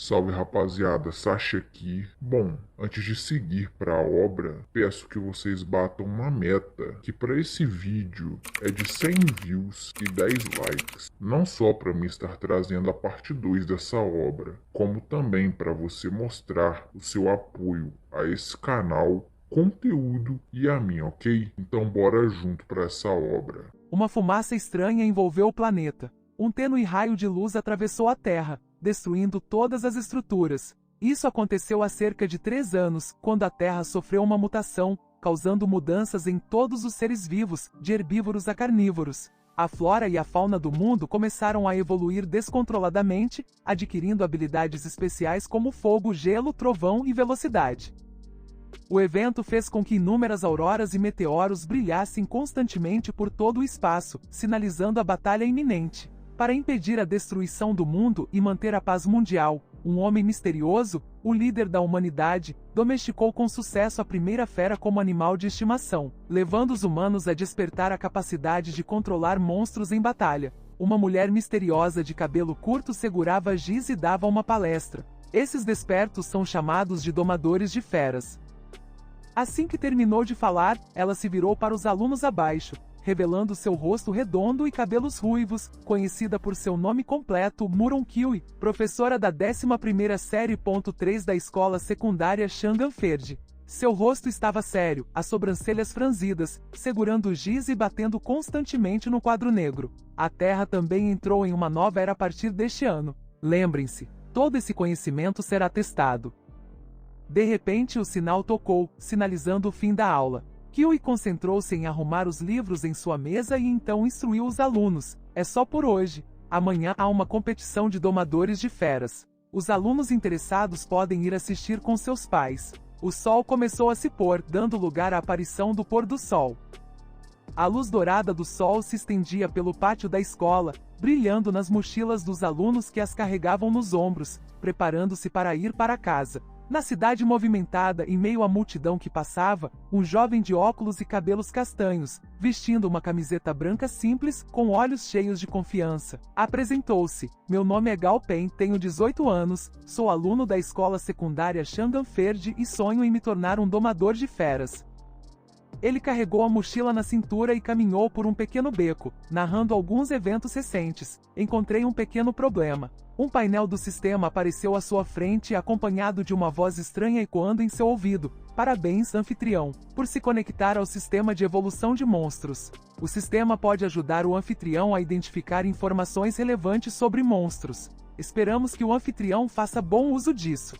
Salve rapaziada, Sasha aqui. Bom, antes de seguir para a obra, peço que vocês batam uma meta, que para esse vídeo é de 100 views e 10 likes. Não só para mim estar trazendo a parte 2 dessa obra, como também para você mostrar o seu apoio a esse canal, conteúdo e a mim, ok? Então bora junto para essa obra. Uma fumaça estranha envolveu o planeta. Um tênue raio de luz atravessou a Terra, destruindo todas as estruturas. Isso aconteceu há cerca de 3 anos, quando a Terra sofreu uma mutação, causando mudanças em todos os seres vivos, de herbívoros a carnívoros. A flora e a fauna do mundo começaram a evoluir descontroladamente, adquirindo habilidades especiais como fogo, gelo, trovão e velocidade. O evento fez com que inúmeras auroras e meteoros brilhassem constantemente por todo o espaço, sinalizando a batalha iminente. Para impedir a destruição do mundo e manter a paz mundial, um homem misterioso, o líder da humanidade, domesticou com sucesso a primeira fera como animal de estimação, levando os humanos a despertar a capacidade de controlar monstros em batalha. Uma mulher misteriosa de cabelo curto segurava giz e dava uma palestra. Esses despertos são chamados de domadores de feras. Assim que terminou de falar, ela se virou para os alunos abaixo, revelando seu rosto redondo e cabelos ruivos, conhecida por seu nome completo, Muron Kiwi, professora da 11ª série. 3 da escola secundária Shanganferd. Seu rosto estava sério, as sobrancelhas franzidas, segurando o giz e batendo constantemente no quadro negro. A Terra também entrou em uma nova era a partir deste ano. Lembrem-se, todo esse conhecimento será testado. De repente o sinal tocou, sinalizando o fim da aula. Kiwi concentrou-se em arrumar os livros em sua mesa e então instruiu os alunos. É só por hoje. Amanhã há uma competição de domadores de feras. Os alunos interessados podem ir assistir com seus pais. O sol começou a se pôr, dando lugar à aparição do pôr do sol. A luz dourada do sol se estendia pelo pátio da escola, brilhando nas mochilas dos alunos que as carregavam nos ombros, preparando-se para ir para casa. Na cidade movimentada, em meio à multidão que passava, um jovem de óculos e cabelos castanhos, vestindo uma camiseta branca simples, com olhos cheios de confiança, apresentou-se. Meu nome é Gao Pen, tenho 18 anos, sou aluno da escola secundária Shanganferd e sonho em me tornar um domador de feras. Ele carregou a mochila na cintura e caminhou por um pequeno beco, narrando alguns eventos recentes. Encontrei um pequeno problema. Um painel do sistema apareceu à sua frente acompanhado de uma voz estranha ecoando em seu ouvido. Parabéns, anfitrião, por se conectar ao sistema de evolução de monstros. O sistema pode ajudar o anfitrião a identificar informações relevantes sobre monstros. Esperamos que o anfitrião faça bom uso disso.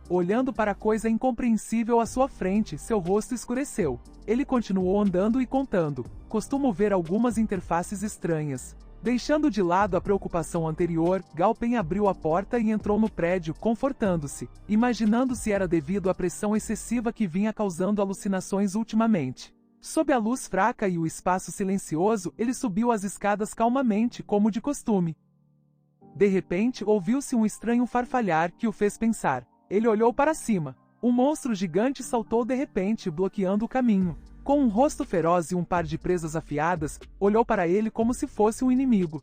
Olhando para a coisa incompreensível à sua frente, seu rosto escureceu. Ele continuou andando e contando. Costumo ver algumas interfaces estranhas. Deixando de lado a preocupação anterior, Gao Pen abriu a porta e entrou no prédio, confortando-se, imaginando se era devido à pressão excessiva que vinha causando alucinações ultimamente. Sob a luz fraca e o espaço silencioso, ele subiu as escadas calmamente, como de costume. De repente, ouviu-se um estranho farfalhar que o fez pensar. Ele olhou para cima. Um monstro gigante saltou de repente, bloqueando o caminho. Com um rosto feroz e um par de presas afiadas, olhou para ele como se fosse um inimigo.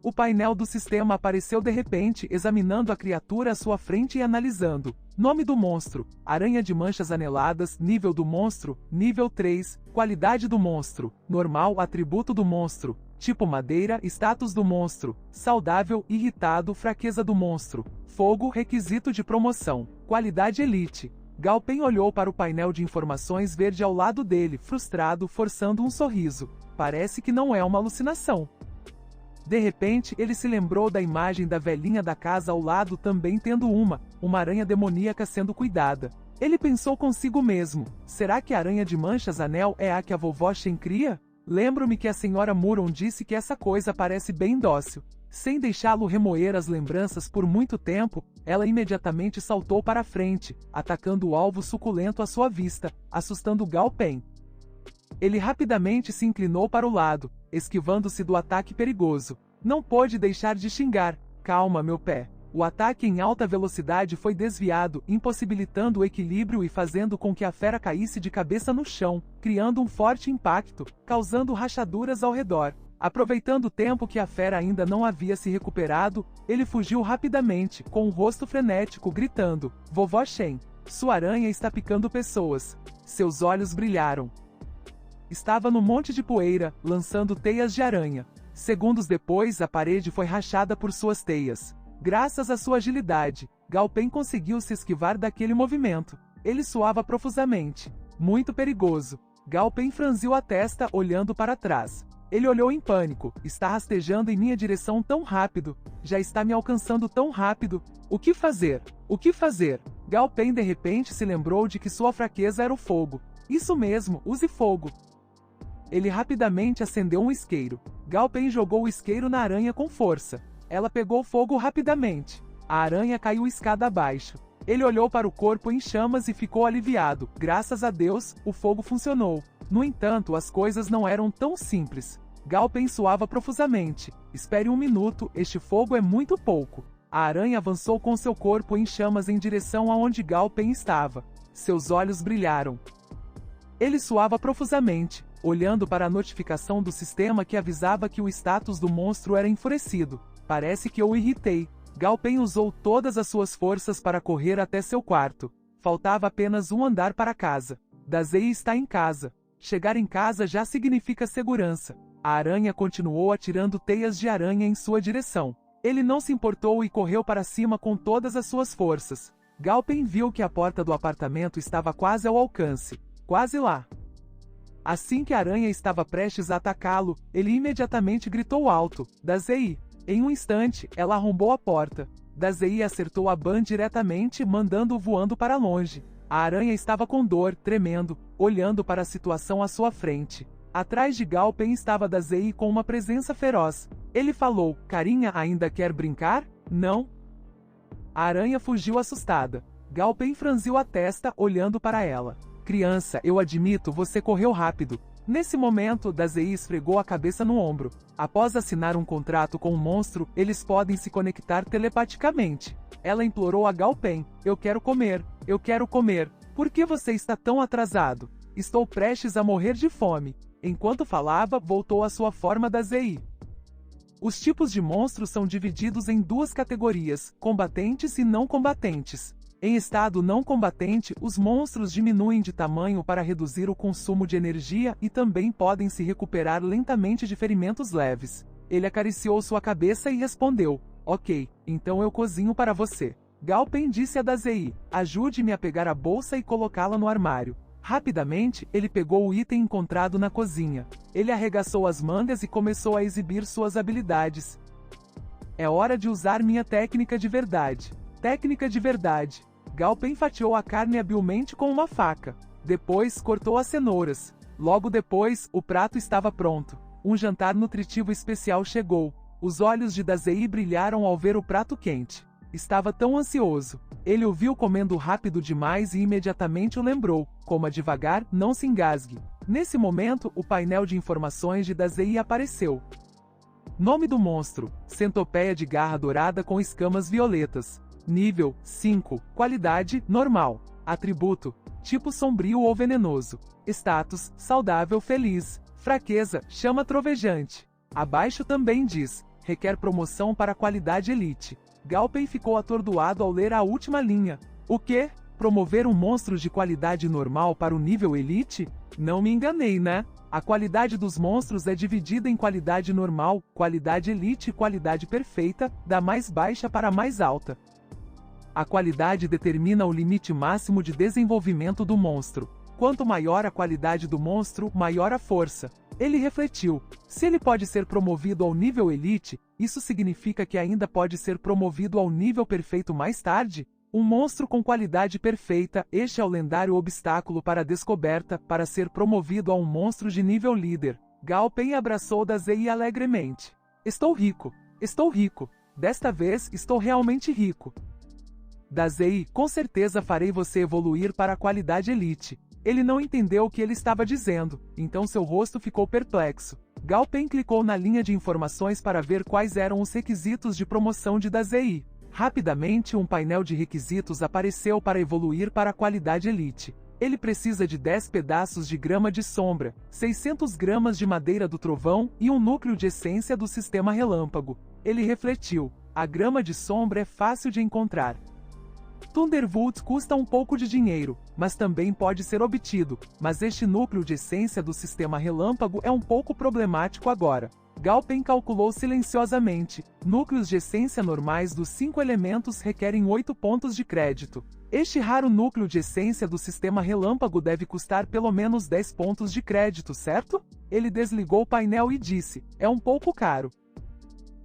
O painel do sistema apareceu de repente, examinando a criatura à sua frente e analisando. Nome do monstro: aranha de manchas aneladas. Nível do monstro: nível 3. Qualidade do monstro: normal. Atributo do monstro: tipo madeira. Status do monstro: saudável. Irritado. Fraqueza do monstro: fogo. Requisito de promoção: qualidade elite. Gao Pen olhou para o painel de informações verde ao lado dele, frustrado, forçando um sorriso. Parece que não é uma alucinação. De repente, ele se lembrou da imagem da velhinha da casa ao lado também tendo uma aranha demoníaca sendo cuidada. Ele pensou consigo mesmo: será que a aranha de manchas anel é a que a vovó Shen cria? Lembro-me que a senhora Muron disse que essa coisa parece bem dócil. Sem deixá-lo remoer as lembranças por muito tempo, ela imediatamente saltou para a frente, atacando o alvo suculento à sua vista, assustando Gao Pen. Ele rapidamente se inclinou para o lado, esquivando-se do ataque perigoso. Não pôde deixar de xingar: calma, meu pé. O ataque em alta velocidade foi desviado, impossibilitando o equilíbrio e fazendo com que a fera caísse de cabeça no chão, criando um forte impacto, causando rachaduras ao redor. Aproveitando o tempo que a fera ainda não havia se recuperado, ele fugiu rapidamente, com um rosto frenético, gritando: Vovó Shen, sua aranha está picando pessoas. Seus olhos brilharam. Estava no monte de poeira, lançando teias de aranha. Segundos depois, a parede foi rachada por suas teias. Graças à sua agilidade, Gao Peng conseguiu se esquivar daquele movimento. Ele suava profusamente. Muito perigoso. Gao Peng franziu a testa, olhando para trás. Ele olhou em pânico. Está rastejando em minha direção tão rápido. Já está me alcançando tão rápido. O que fazer? O que fazer? Gao Peng de repente se lembrou de que sua fraqueza era o fogo. Isso mesmo, use fogo. Ele rapidamente acendeu um isqueiro. Gao Peng jogou o isqueiro na aranha com força. Ela pegou fogo rapidamente. A aranha caiu escada abaixo. Ele olhou para o corpo em chamas e ficou aliviado. Graças a Deus, o fogo funcionou. No entanto, as coisas não eram tão simples. Gao Peng suava profusamente. Espere um minuto, este fogo é muito pouco. A aranha avançou com seu corpo em chamas em direção aonde Gao Peng estava. Seus olhos brilharam. Ele suava profusamente, olhando para a notificação do sistema que avisava que o status do monstro era enfurecido. Parece que eu o irritei. Gao Peng usou todas as suas forças para correr até seu quarto. Faltava apenas um andar para casa. Dazei está em casa. Chegar em casa já significa segurança. A aranha continuou atirando teias de aranha em sua direção. Ele não se importou e correu para cima com todas as suas forças. Gao Peng viu que a porta do apartamento estava quase ao alcance. Quase lá. Assim que a aranha estava prestes a atacá-lo, ele imediatamente gritou alto: Dazei! Em um instante, ela arrombou a porta. Dazei acertou a Ban diretamente, mandando-o voando para longe. A aranha estava com dor, tremendo, olhando para a situação à sua frente. Atrás de Gao Peng estava Dazei com uma presença feroz. Ele falou: Carinha, ainda quer brincar? Não? A aranha fugiu assustada. Gao Peng franziu a testa, olhando para ela. Criança, eu admito, você correu rápido. Nesse momento, Dazei esfregou a cabeça no ombro. Após assinar um contrato com o monstro, eles podem se conectar telepaticamente. Ela implorou a Gao Peng: Eu quero comer, eu quero comer. Por que você está tão atrasado? Estou prestes a morrer de fome. Enquanto falava, voltou à sua forma Dazei. Os tipos de monstros são divididos em duas categorias, combatentes e não combatentes. Em estado não combatente, os monstros diminuem de tamanho para reduzir o consumo de energia e também podem se recuperar lentamente de ferimentos leves. Ele acariciou sua cabeça e respondeu: Ok, então eu cozinho para você. Gao Peng disse a Dazei: Ajude-me a pegar a bolsa e colocá-la no armário. Rapidamente, ele pegou o item encontrado na cozinha. Ele arregaçou as mangas e começou a exibir suas habilidades. É hora de usar minha técnica de verdade. Técnica de verdade. Gao Peng fatiou a carne habilmente com uma faca. Depois, cortou as cenouras. Logo depois, o prato estava pronto. Um jantar nutritivo especial chegou. Os olhos de Dazei brilharam ao ver o prato quente. Estava tão ansioso. Ele o viu comendo rápido demais e imediatamente o lembrou: coma devagar, não se engasgue. Nesse momento, o painel de informações de Dazei apareceu. Nome do monstro: Centopeia de garra dourada com escamas violetas. Nível: 5. Qualidade: normal. Atributo: tipo sombrio ou venenoso. Status: saudável, feliz. Fraqueza: chama trovejante. Abaixo também diz: requer promoção para qualidade elite. Gao Peng ficou atordoado ao ler a última linha. O quê? Promover um monstro de qualidade normal para o nível elite? Não me enganei, né? A qualidade dos monstros é dividida em qualidade normal, qualidade elite e qualidade perfeita, da mais baixa para a mais alta. A qualidade determina o limite máximo de desenvolvimento do monstro. Quanto maior a qualidade do monstro, maior a força. Ele refletiu: se ele pode ser promovido ao nível elite, isso significa que ainda pode ser promovido ao nível perfeito mais tarde? Um monstro com qualidade perfeita, este é o lendário obstáculo para a descoberta, para ser promovido a um monstro de nível líder. Gao Peng abraçou Dazei alegremente. Estou rico. Estou rico. Desta vez, estou realmente rico. Dazei, com certeza farei você evoluir para a qualidade elite. Ele não entendeu o que ele estava dizendo, então seu rosto ficou perplexo. Gao Peng clicou na linha de informações para ver quais eram os requisitos de promoção de Dazei. Rapidamente um painel de requisitos apareceu para evoluir para a qualidade elite. Ele precisa de 10 pedaços de grama de sombra, 600 gramas de madeira do trovão e um núcleo de essência do sistema relâmpago. Ele refletiu. A grama de sombra é fácil de encontrar. Thunderbolt custa um pouco de dinheiro, mas também pode ser obtido, mas este núcleo de essência do sistema relâmpago é um pouco problemático agora. Galpen calculou silenciosamente. Núcleos de essência normais dos 5 elementos requerem 8 pontos de crédito. Este raro núcleo de essência do sistema relâmpago deve custar pelo menos 10 pontos de crédito, certo? Ele desligou o painel e disse, é um pouco caro.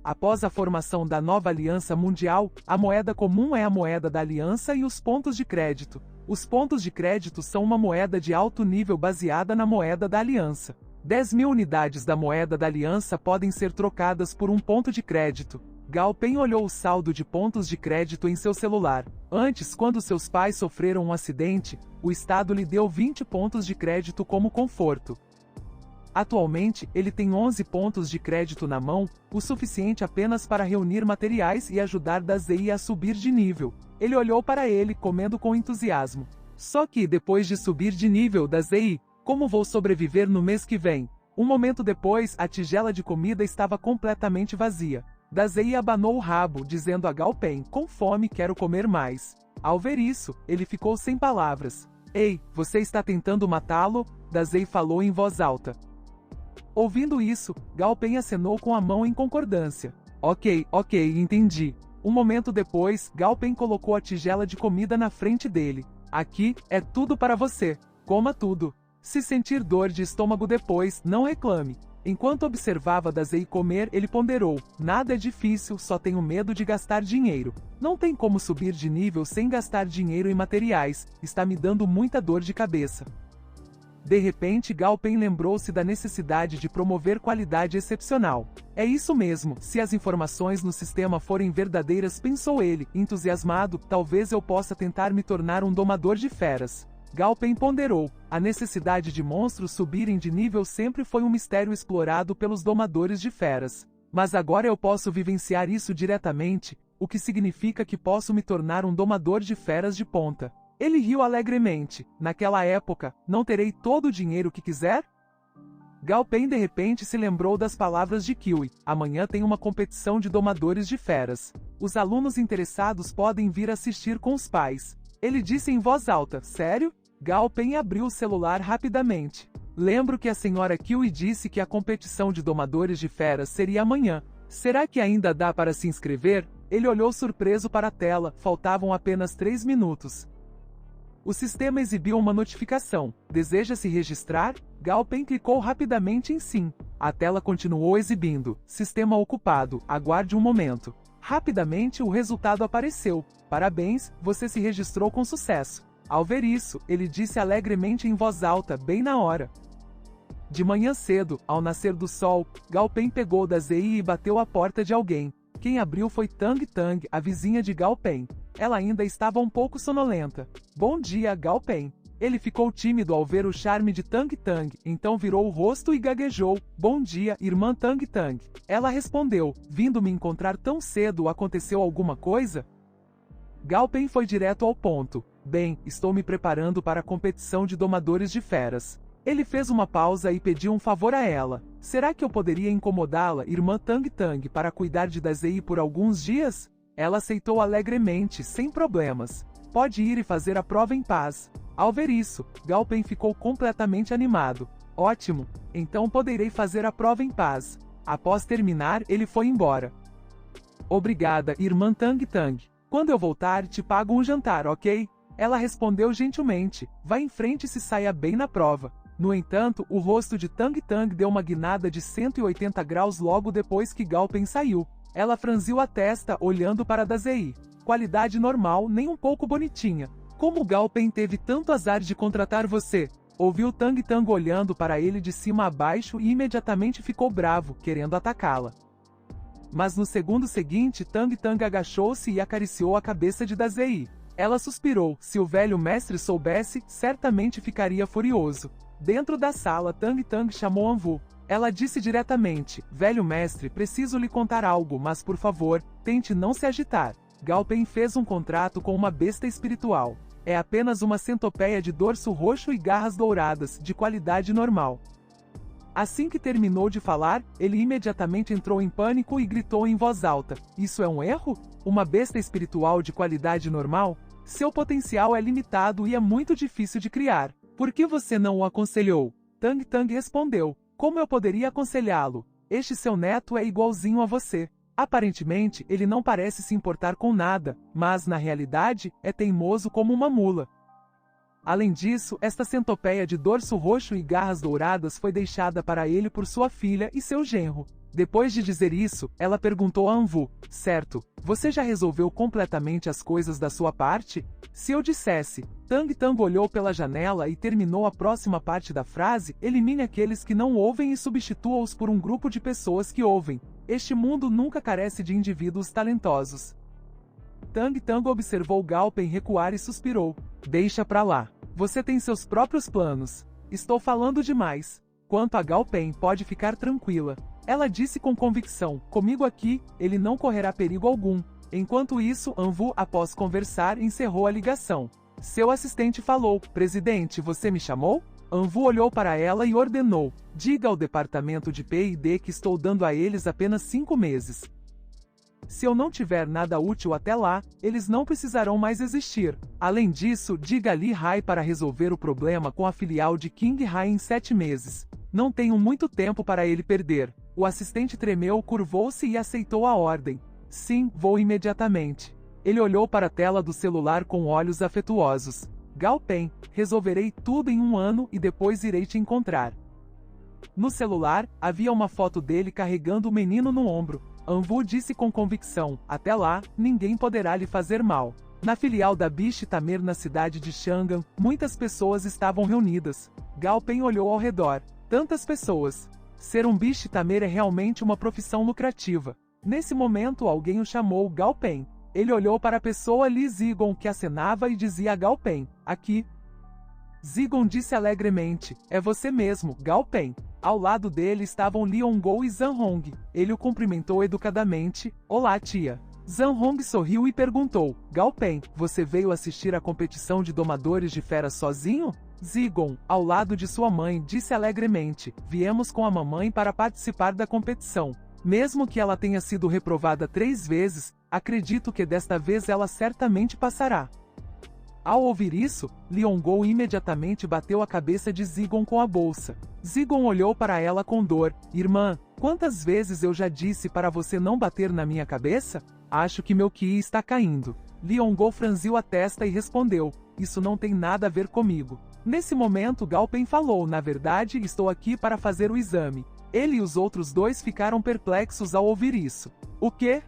Após a formação da nova Aliança Mundial, a moeda comum é a moeda da Aliança e os pontos de crédito. Os pontos de crédito são uma moeda de alto nível baseada na moeda da Aliança. 10.000 unidades da moeda da Aliança podem ser trocadas por um ponto de crédito. Galpen olhou o saldo de pontos de crédito em seu celular. Antes, quando seus pais sofreram um acidente, o Estado lhe deu 20 pontos de crédito como conforto. Atualmente, ele tem 11 pontos de crédito na mão, o suficiente apenas para reunir materiais e ajudar Dazei a subir de nível. Ele olhou para ele, comendo com entusiasmo. Só que, depois de subir de nível, Dazei, como vou sobreviver no mês que vem? Um momento depois, a tigela de comida estava completamente vazia. Dazei abanou o rabo, dizendo a Galpen, com fome quero comer mais. Ao ver isso, ele ficou sem palavras. Ei, você está tentando matá-lo? Dazei falou em voz alta. Ouvindo isso, Galpen acenou com a mão em concordância. Ok, entendi. Um momento depois, Galpen colocou a tigela de comida na frente dele. Aqui, é tudo para você. Coma tudo. Se sentir dor de estômago depois, não reclame. Enquanto observava Dazei comer, ele ponderou. Nada é difícil, só tenho medo de gastar dinheiro. Não tem como subir de nível sem gastar dinheiro em materiais. Está me dando muita dor de cabeça. De repente, Galpen lembrou-se da necessidade de promover qualidade excepcional. É isso mesmo, se as informações no sistema forem verdadeiras, pensou ele, entusiasmado, talvez eu possa tentar me tornar um domador de feras. Galpen ponderou. A necessidade de monstros subirem de nível sempre foi um mistério explorado pelos domadores de feras. Mas agora eu posso vivenciar isso diretamente, o que significa que posso me tornar um domador de feras de ponta. Ele riu alegremente. Naquela época, não terei todo o dinheiro que quiser? Galpen de repente se lembrou das palavras de Kiwi. Amanhã tem uma competição de domadores de feras. Os alunos interessados podem vir assistir com os pais. Ele disse em voz alta, sério? Galpen abriu o celular rapidamente. Lembro que a senhora Kiwi disse que a competição de domadores de feras seria amanhã. Será que ainda dá para se inscrever? Ele olhou surpreso para a tela, faltavam apenas 3 minutos. O sistema exibiu uma notificação. Deseja se registrar? Galpen clicou rapidamente em sim. A tela continuou exibindo. Sistema ocupado. Aguarde um momento. Rapidamente o resultado apareceu. Parabéns, você se registrou com sucesso. Ao ver isso, ele disse alegremente em voz alta, bem na hora. De manhã cedo, ao nascer do sol, Galpen pegou Dazei e bateu à porta de alguém. Quem abriu foi Tang Tang, a vizinha de Galpen. Ela ainda estava um pouco sonolenta. Bom dia, Galpen. Ele ficou tímido ao ver o charme de Tang Tang, então virou o rosto e gaguejou. Bom dia, irmã Tang Tang. Ela respondeu, vindo me encontrar tão cedo, aconteceu alguma coisa? Galpen foi direto ao ponto. Bem, estou me preparando para a competição de domadores de feras. Ele fez uma pausa e pediu um favor a ela. Será que eu poderia incomodá-la, irmã Tang Tang, para cuidar de Dazei por alguns dias? Ela aceitou alegremente, sem problemas. Pode ir e fazer a prova em paz. Ao ver isso, Galpen ficou completamente animado. Ótimo, então poderei fazer a prova em paz. Após terminar, ele foi embora. Obrigada, irmã Tang Tang. Quando eu voltar, te pago um jantar, ok? Ela respondeu gentilmente. Vá em frente e se saia bem na prova. No entanto, o rosto de Tang Tang deu uma guinada de 180 graus logo depois que Galpen saiu. Ela franziu a testa, olhando para Dazei. Qualidade normal, nem um pouco bonitinha. Como Galpen teve tanto azar de contratar você? Ouviu Tang Tang olhando para ele de cima a baixo e imediatamente ficou bravo, querendo atacá-la. Mas no segundo seguinte, Tang Tang agachou-se e acariciou a cabeça de Dazei. Ela suspirou. Se o velho mestre soubesse, certamente ficaria furioso. Dentro da sala, Tang Tang chamou Anvu. Ela disse diretamente, velho mestre, preciso lhe contar algo, mas por favor, tente não se agitar. Galpen fez um contrato com uma besta espiritual. É apenas uma centopeia de dorso roxo e garras douradas, de qualidade normal. Assim que terminou de falar, ele imediatamente entrou em pânico e gritou em voz alta: "Isso é um erro? Uma besta espiritual de qualidade normal? Seu potencial é limitado e é muito difícil de criar. Por que você não o aconselhou?" Tang Tang respondeu: "Como eu poderia aconselhá-lo? Este seu neto é igualzinho a você. Aparentemente, ele não parece se importar com nada, mas, na realidade, é teimoso como uma mula. Além disso, esta centopeia de dorso roxo e garras douradas foi deixada para ele por sua filha e seu genro." Depois de dizer isso, ela perguntou a Anvu: "Certo, você já resolveu completamente as coisas da sua parte?" Se eu dissesse, Tang Tang olhou pela janela e terminou a próxima parte da frase: "Elimine aqueles que não ouvem e substitua-os por um grupo de pessoas que ouvem. Este mundo nunca carece de indivíduos talentosos." Tang Tang observou Gao Pen recuar e suspirou: "Deixa pra lá. Você tem seus próprios planos. Estou falando demais. Quanto a Gao Pen, pode ficar tranquila." Ela disse com convicção: "Comigo aqui, ele não correrá perigo algum." Enquanto isso, Anvu, após conversar, encerrou a ligação. Seu assistente falou: "Presidente, você me chamou?" Anvu olhou para ela e ordenou: "Diga ao departamento de P&D que estou dando a eles apenas 5 meses. Se eu não tiver nada útil até lá, eles não precisarão mais existir. Além disso, diga a Li Hai para resolver o problema com a filial de King Hai em 7 meses. Não tenho muito tempo para ele perder." O assistente tremeu, curvou-se e aceitou a ordem. "Sim, vou imediatamente." Ele olhou para a tela do celular com olhos afetuosos. "Gao Pen, resolverei tudo em 1 ano e depois irei te encontrar." No celular, havia uma foto dele carregando o menino no ombro. Anvu disse com convicção: "Até lá, ninguém poderá lhe fazer mal." Na filial da Bishi Tamer na cidade de Chang'an, muitas pessoas estavam reunidas. Gao Pen olhou ao redor. Tantas pessoas. Ser um Bishi Tamer é realmente uma profissão lucrativa. Nesse momento alguém o chamou Gao Pen. Ele olhou para a pessoa Li Zigon que acenava e dizia a Gao Pen: "Aqui." Zigon disse alegremente: "É você mesmo, Gao Pen." Ao lado dele estavam Li Hongou e Zhang Hong. Ele o cumprimentou educadamente: "Olá, tia." Zhang Hong sorriu e perguntou: "Gao Pen, você veio assistir à competição de domadores de feras sozinho?" Zigon, ao lado de sua mãe, disse alegremente: "Viemos com a mamãe para participar da competição. Mesmo que ela tenha sido reprovada 3 vezes, acredito que desta vez ela certamente passará." Ao ouvir isso, Li Hongou imediatamente bateu a cabeça de Zigon com a bolsa. Zigon olhou para ela com dor: "Irmã, quantas vezes eu já disse para você não bater na minha cabeça? Acho que meu ki está caindo." Li Hongou franziu a testa e respondeu: "Isso não tem nada a ver comigo." Nesse momento Gao Pen falou: "Na verdade, estou aqui para fazer o exame." Ele e os outros 2 ficaram perplexos ao ouvir isso. "O quê?"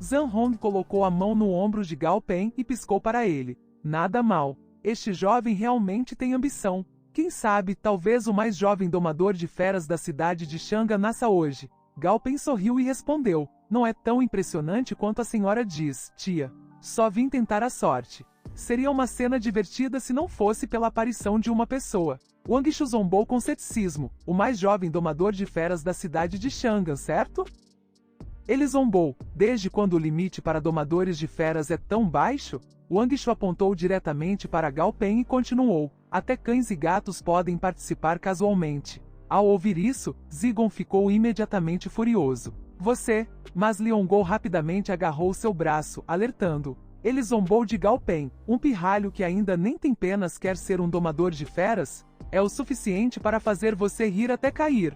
Zhang Hong colocou a mão no ombro de Gao Pen e piscou para ele: "Nada mal. Este jovem realmente tem ambição. Quem sabe, talvez o mais jovem domador de feras da cidade de Chang'an nasça hoje." Gao Pen sorriu e respondeu: "Não é tão impressionante quanto a senhora diz, tia. Só vim tentar a sorte." Seria uma cena divertida se não fosse pela aparição de uma pessoa. Wang Shu zombou com ceticismo: "O mais jovem domador de feras da cidade de Chang'an, certo?" Ele zombou: "Desde quando o limite para domadores de feras é tão baixo?" Wang Shu apontou diretamente para Gao Pen e continuou: "Até cães e gatos podem participar casualmente." Ao ouvir isso, Zigon ficou imediatamente furioso. "Você..." Mas Li Hongou rapidamente agarrou seu braço, alertando. Ele zombou de Gao Pen: "Um pirralho que ainda nem tem penas quer ser um domador de feras? É o suficiente para fazer você rir até cair."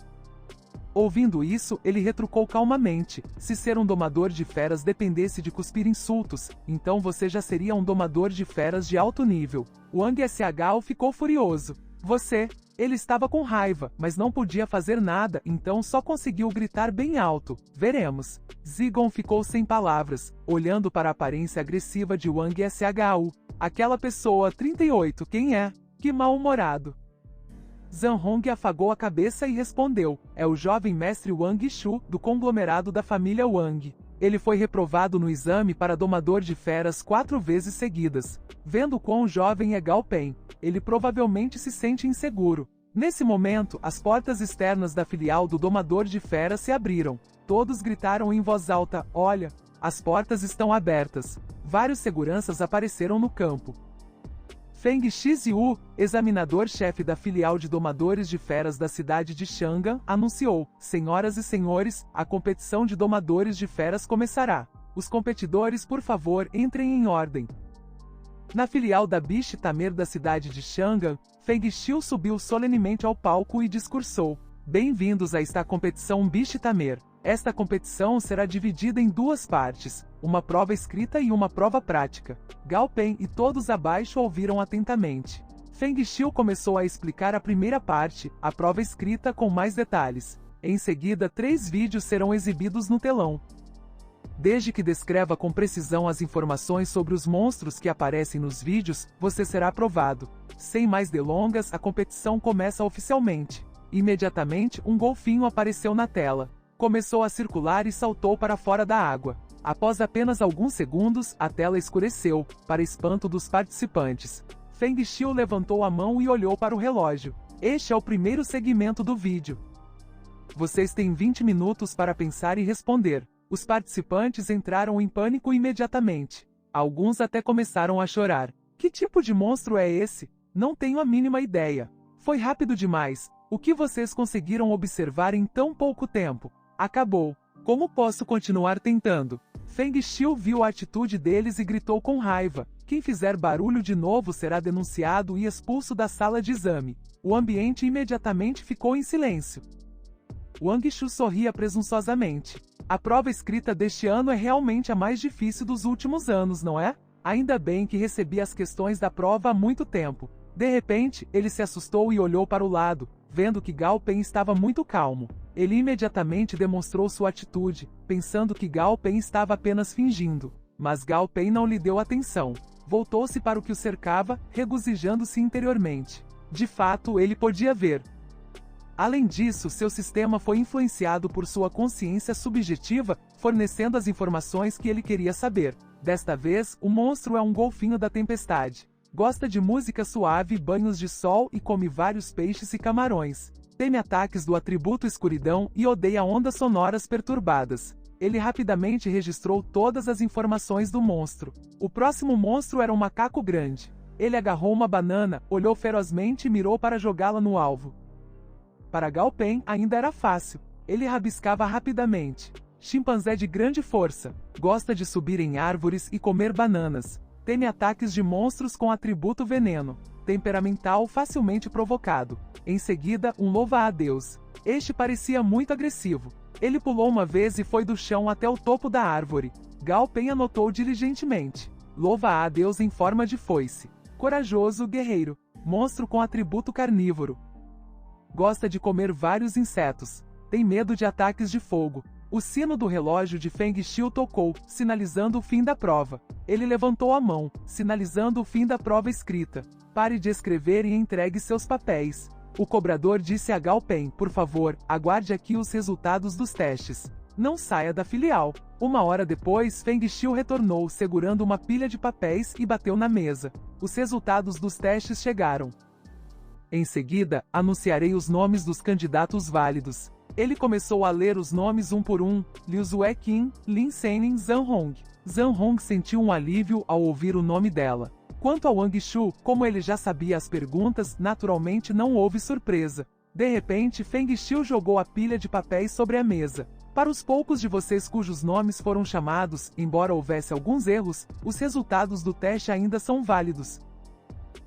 Ouvindo isso, ele retrucou calmamente: "Se ser um domador de feras dependesse de cuspir insultos, então você já seria um domador de feras de alto nível." Wang Shao ficou furioso. "Você..." Ele estava com raiva, mas não podia fazer nada, então só conseguiu gritar bem alto: "Veremos." Zigon ficou sem palavras, olhando para a aparência agressiva de Wang Shao. "Aquela pessoa 38, quem é? Que mal-humorado." Zhang Hong afagou a cabeça e respondeu: "É o jovem mestre Wang Shu, do conglomerado da família Wang. Ele foi reprovado no exame para domador de feras 4 vezes seguidas. Vendo quão jovem é Gao Pen, ele provavelmente se sente inseguro." Nesse momento, as portas externas da filial do domador de feras se abriram. Todos gritaram em voz alta: "Olha, as portas estão abertas." Vários seguranças apareceram no campo. Feng Xiziu, examinador-chefe da filial de domadores de feras da cidade de Chang'an, anunciou: Senhoras e senhores, a competição de domadores de feras começará. Os competidores, por favor, entrem em ordem. Na filial da Bishi Tamer da cidade de Chang'an, Feng Xiu subiu solenemente ao palco e discursou: Bem-vindos a esta competição Bishi Tamer. Esta competição será dividida em duas partes, uma prova escrita e uma prova prática. Gao Pen e todos abaixo ouviram atentamente. Feng Xiu começou a explicar a primeira parte, a prova escrita com mais detalhes. Em seguida, 3 vídeos serão exibidos no telão. Desde que descreva com precisão as informações sobre os monstros que aparecem nos vídeos, você será aprovado. Sem mais delongas, a competição começa oficialmente. Imediatamente, um golfinho apareceu na tela. Começou a circular e saltou para fora da água. Após apenas alguns segundos, a tela escureceu, para espanto dos participantes. Feng Xiu levantou a mão e olhou para o relógio. Este é o primeiro segmento do vídeo. Vocês têm 20 minutos para pensar e responder. Os participantes entraram em pânico imediatamente. Alguns até começaram a chorar. Que tipo de monstro é esse? Não tenho a mínima ideia. Foi rápido demais. O que vocês conseguiram observar em tão pouco tempo? Acabou. Como posso continuar tentando? Feng Xiu viu a atitude deles e gritou com raiva. Quem fizer barulho de novo será denunciado e expulso da sala de exame. O ambiente imediatamente ficou em silêncio. Wang Shu sorria presunçosamente. A prova escrita deste ano é realmente a mais difícil dos últimos anos, não é? Ainda bem que recebi as questões da prova há muito tempo. De repente, ele se assustou e olhou para o lado, vendo que Gao Pen estava muito calmo. Ele imediatamente demonstrou sua atitude, pensando que Gao Pen estava apenas fingindo. Mas Gao Pen não lhe deu atenção. Voltou-se para o que o cercava, regozijando-se interiormente. De fato, ele podia ver. Além disso, seu sistema foi influenciado por sua consciência subjetiva, fornecendo as informações que ele queria saber. Desta vez, o monstro é um golfinho da tempestade. Gosta de música suave, banhos de sol e come vários peixes e camarões. Teme ataques do atributo escuridão e odeia ondas sonoras perturbadas. Ele rapidamente registrou todas as informações do monstro. O próximo monstro era um macaco grande. Ele agarrou uma banana, olhou ferozmente e mirou para jogá-la no alvo. Para Gao Pen, ainda era fácil. Ele rabiscava rapidamente. Chimpanzé de grande força. Gosta de subir em árvores e comer bananas. Teme ataques de monstros com atributo veneno. Temperamental facilmente provocado. Em seguida, um louva-a-Deus. Este parecia muito agressivo. Ele pulou uma vez e foi do chão até o topo da árvore. Gao Pen anotou diligentemente. Louva-a-Deus em forma de foice. Corajoso, guerreiro. Monstro com atributo carnívoro. Gosta de comer vários insetos. Tem medo de ataques de fogo. O sino do relógio de Feng Xiu tocou, sinalizando o fim da prova. Ele levantou a mão, sinalizando o fim da prova escrita. Pare de escrever e entregue seus papéis. O cobrador disse a Gao Pen: por favor, aguarde aqui os resultados dos testes. Não saia da filial. 1 hora depois, Feng Xiu retornou segurando uma pilha de papéis e bateu na mesa. Os resultados dos testes chegaram. Em seguida, anunciarei os nomes dos candidatos válidos. Ele começou a ler os nomes um por um: Liu Zueqin, Lin Senin, Zhang Hong. Zhang Hong sentiu um alívio ao ouvir o nome dela. Quanto a Wang Shu, como ele já sabia as perguntas, naturalmente não houve surpresa. De repente, Feng Xiu jogou a pilha de papéis sobre a mesa. Para os poucos de vocês cujos nomes foram chamados, embora houvesse alguns erros, os resultados do teste ainda são válidos.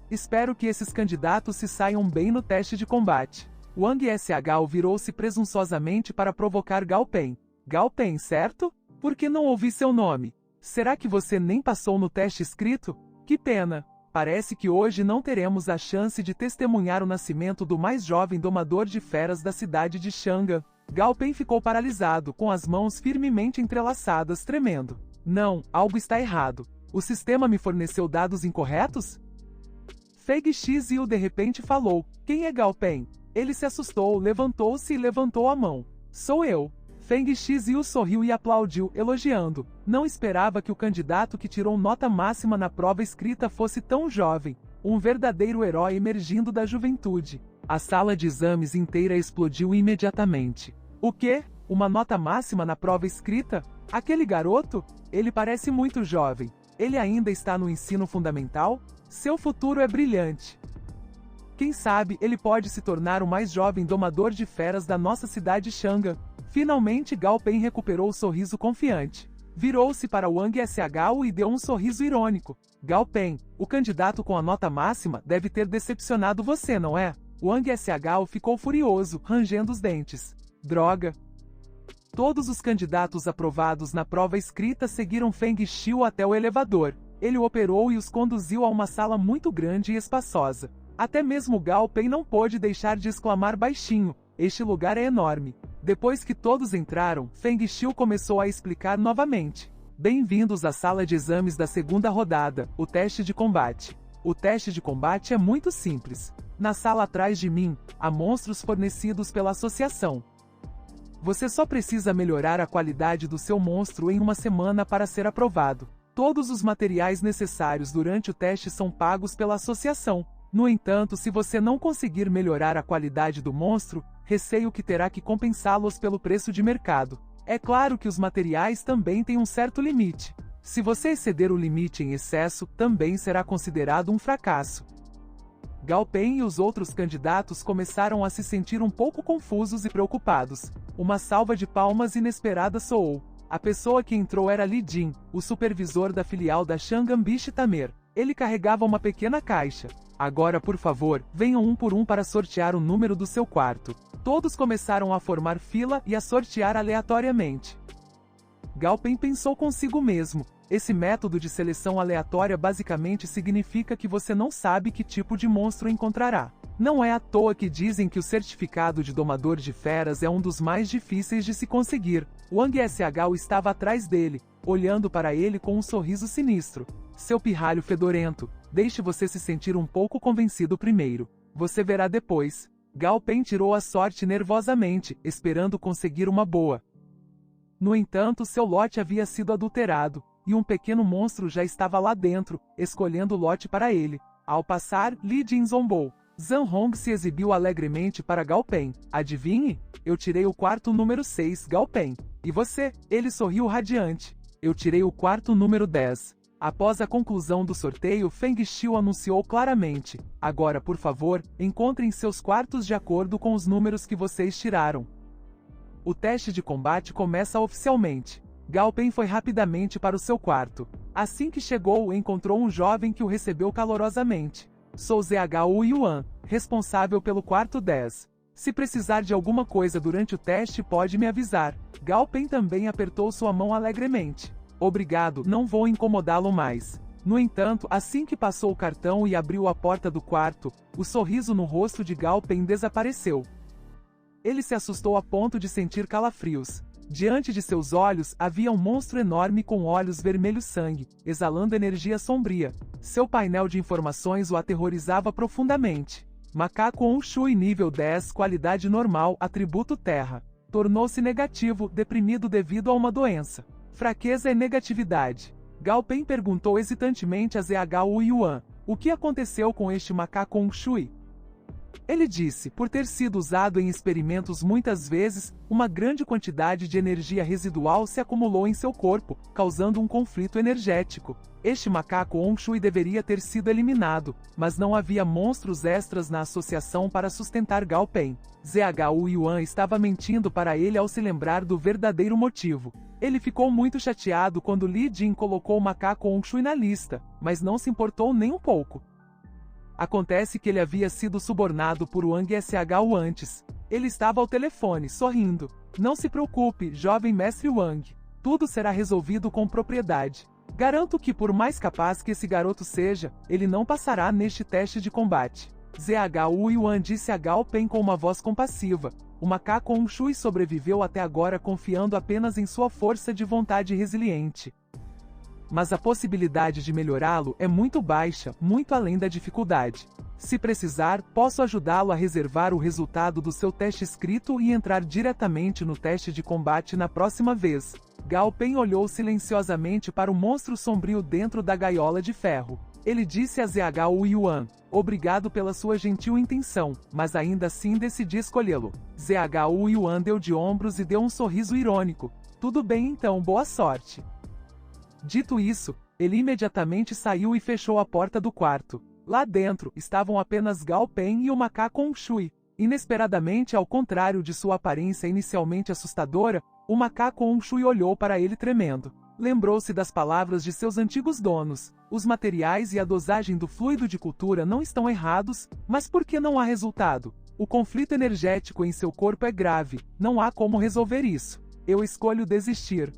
Espero que esses candidatos se saiam bem no teste de combate. Wang Sh virou-se presunçosamente para provocar Gao Pen. Gao Pen, certo? Por que não ouvi seu nome? Será que você nem passou no teste escrito? Que pena! Parece que hoje não teremos a chance de testemunhar o nascimento do mais jovem domador de feras da cidade de Chang'an. Gao Pen ficou paralisado, com as mãos firmemente entrelaçadas, tremendo. Não, algo está errado. O sistema me forneceu dados incorretos? Feng Xiu de repente falou: quem é Gao Pen? Ele se assustou, levantou-se e levantou a mão. Sou eu. Feng Xiu sorriu e aplaudiu, elogiando. Não esperava que o candidato que tirou nota máxima na prova escrita fosse tão jovem. Um verdadeiro herói emergindo da juventude. A sala de exames inteira explodiu imediatamente. O quê? Uma nota máxima na prova escrita? Aquele garoto? Ele parece muito jovem. Ele ainda está no ensino fundamental? Seu futuro é brilhante. Quem sabe, ele pode se tornar o mais jovem domador de feras da nossa cidade Chang'an. Finalmente Gao Pen recuperou o sorriso confiante. Virou-se para Wang Sh e deu um sorriso irônico. Gao Pen, o candidato com a nota máxima, deve ter decepcionado você, não é? Wang Sh ficou furioso, rangendo os dentes. Droga! Todos os candidatos aprovados na prova escrita seguiram Feng Xiu até o elevador. Ele o operou e os conduziu a uma sala muito grande e espaçosa. Até mesmo Gao Pen não pôde deixar de exclamar baixinho: este lugar é enorme. Depois que todos entraram, Feng Xiu começou a explicar novamente. Bem-vindos à sala de exames da segunda rodada, o teste de combate. O teste de combate é muito simples. Na sala atrás de mim, há monstros fornecidos pela associação. Você só precisa melhorar a qualidade do seu monstro em uma semana para ser aprovado. Todos os materiais necessários durante o teste são pagos pela associação. No entanto, se você não conseguir melhorar a qualidade do monstro, receio que terá que compensá-los pelo preço de mercado. É claro que os materiais também têm um certo limite. Se você exceder o limite em excesso, também será considerado um fracasso. Gao Pen e os outros candidatos começaram a se sentir um pouco confusos e preocupados. Uma salva de palmas inesperada soou. A pessoa que entrou era Li Jin, o supervisor da filial da Chang'an Bishi Tamer. Ele carregava uma pequena caixa. Agora, por favor, venham um por um para sortear o número do seu quarto. Todos começaram a formar fila e a sortear aleatoriamente. Gao Pen pensou consigo mesmo. Esse método de seleção aleatória basicamente significa que você não sabe que tipo de monstro encontrará. Não é à toa que dizem que o certificado de domador de feras é um dos mais difíceis de se conseguir. Wang Sh estava atrás dele, olhando para ele com um sorriso sinistro. Seu pirralho fedorento, deixe você se sentir um pouco convencido primeiro. Você verá depois. Gao Pen tirou a sorte nervosamente, esperando conseguir uma boa. No entanto, seu lote havia sido adulterado, e um pequeno monstro já estava lá dentro, escolhendo o lote para ele. Ao passar, Li Jin zombou. Zhang Hong se exibiu alegremente para Gao Pen. Adivinhe? Eu tirei o quarto número 6, Gao Pen. E você? Ele sorriu radiante. Eu tirei o quarto número 10. Após a conclusão do sorteio, Feng Xiu anunciou claramente: agora, por favor, encontrem seus quartos de acordo com os números que vocês tiraram. O teste de combate começa oficialmente. Gao Pen foi rapidamente para o seu quarto. Assim que chegou, encontrou um jovem que o recebeu calorosamente. Sou Zhou Yuan, responsável pelo quarto 10. Se precisar de alguma coisa durante o teste, pode me avisar. Gao Pen também apertou sua mão alegremente. Obrigado, não vou incomodá-lo mais. No entanto, assim que passou o cartão e abriu a porta do quarto, o sorriso no rosto de Gao Pen desapareceu. Ele se assustou a ponto de sentir calafrios. Diante de seus olhos, havia um monstro enorme com olhos vermelhos sangue, exalando energia sombria. Seu painel de informações o aterrorizava profundamente. Macaco Onshui nível 10, qualidade normal, atributo terra. Tornou-se negativo, deprimido devido a uma doença. Fraqueza e negatividade. Gao Pen perguntou hesitantemente a Zhou Yuan: o que aconteceu com este macaco Onshui? Ele disse: por ter sido usado em experimentos muitas vezes, uma grande quantidade de energia residual se acumulou em seu corpo, causando um conflito energético. Este macaco Onshui deveria ter sido eliminado, mas não havia monstros extras na associação para sustentar Gao Pen. Zhou Yuan estava mentindo para ele ao se lembrar do verdadeiro motivo. Ele ficou muito chateado quando Li Jin colocou o macaco Onshui na lista, mas não se importou nem um pouco. Acontece que ele havia sido subornado por Wang Sh antes. Ele estava ao telefone, sorrindo. Não se preocupe, jovem mestre Wang. Tudo será resolvido com propriedade. Garanto que, por mais capaz que esse garoto seja, ele não passará neste teste de combate. Zhou Yuan disse a Gao Pen com uma voz compassiva. O macaco Onshui sobreviveu até agora confiando apenas em sua força de vontade resiliente. Mas a possibilidade de melhorá-lo é muito baixa, muito além da dificuldade. Se precisar, posso ajudá-lo a reservar o resultado do seu teste escrito e entrar diretamente no teste de combate na próxima vez. Gao Pen olhou silenciosamente para o monstro sombrio dentro da gaiola de ferro. Ele disse a Zhou Yuan: obrigado pela sua gentil intenção, mas ainda assim decidi escolhê-lo. Zhou Yuan deu de ombros e deu um sorriso irônico. Tudo bem então, boa sorte. Dito isso, Ele imediatamente saiu e fechou a porta do quarto. Lá dentro, estavam apenas Gao Pen e o macaco Onshui. Inesperadamente, ao contrário de sua aparência inicialmente assustadora, o macaco Onshui olhou para ele tremendo. Lembrou-se das palavras de seus antigos donos. Os materiais e a dosagem do fluido de cultura não estão errados, mas por que não há resultado? O conflito energético em seu corpo é grave, não há como resolver isso. Eu escolho desistir.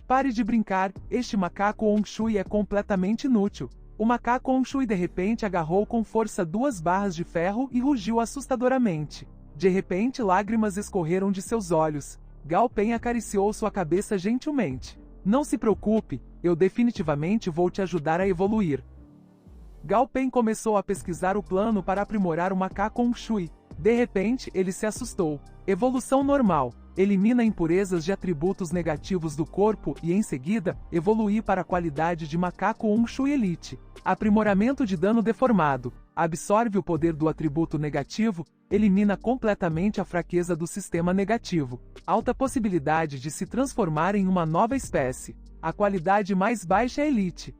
Pare de brincar, este macaco Onshui é completamente inútil. O macaco Onshui de repente agarrou com força 2 barras de ferro e rugiu assustadoramente. De repente lágrimas escorreram de seus olhos. Gao Pen acariciou sua cabeça gentilmente. Não se preocupe, eu definitivamente vou te ajudar a evoluir. Gao Pen começou a pesquisar o plano para aprimorar o macaco Onshui. De repente, ele se assustou. Evolução normal. Elimina impurezas de atributos negativos do corpo e, em seguida, evoluir para a qualidade de macaco Onshui Elite. Aprimoramento de dano deformado. Absorve o poder do atributo negativo, elimina completamente a fraqueza do sistema negativo. Alta possibilidade de se transformar em uma nova espécie. A qualidade mais baixa é Elite.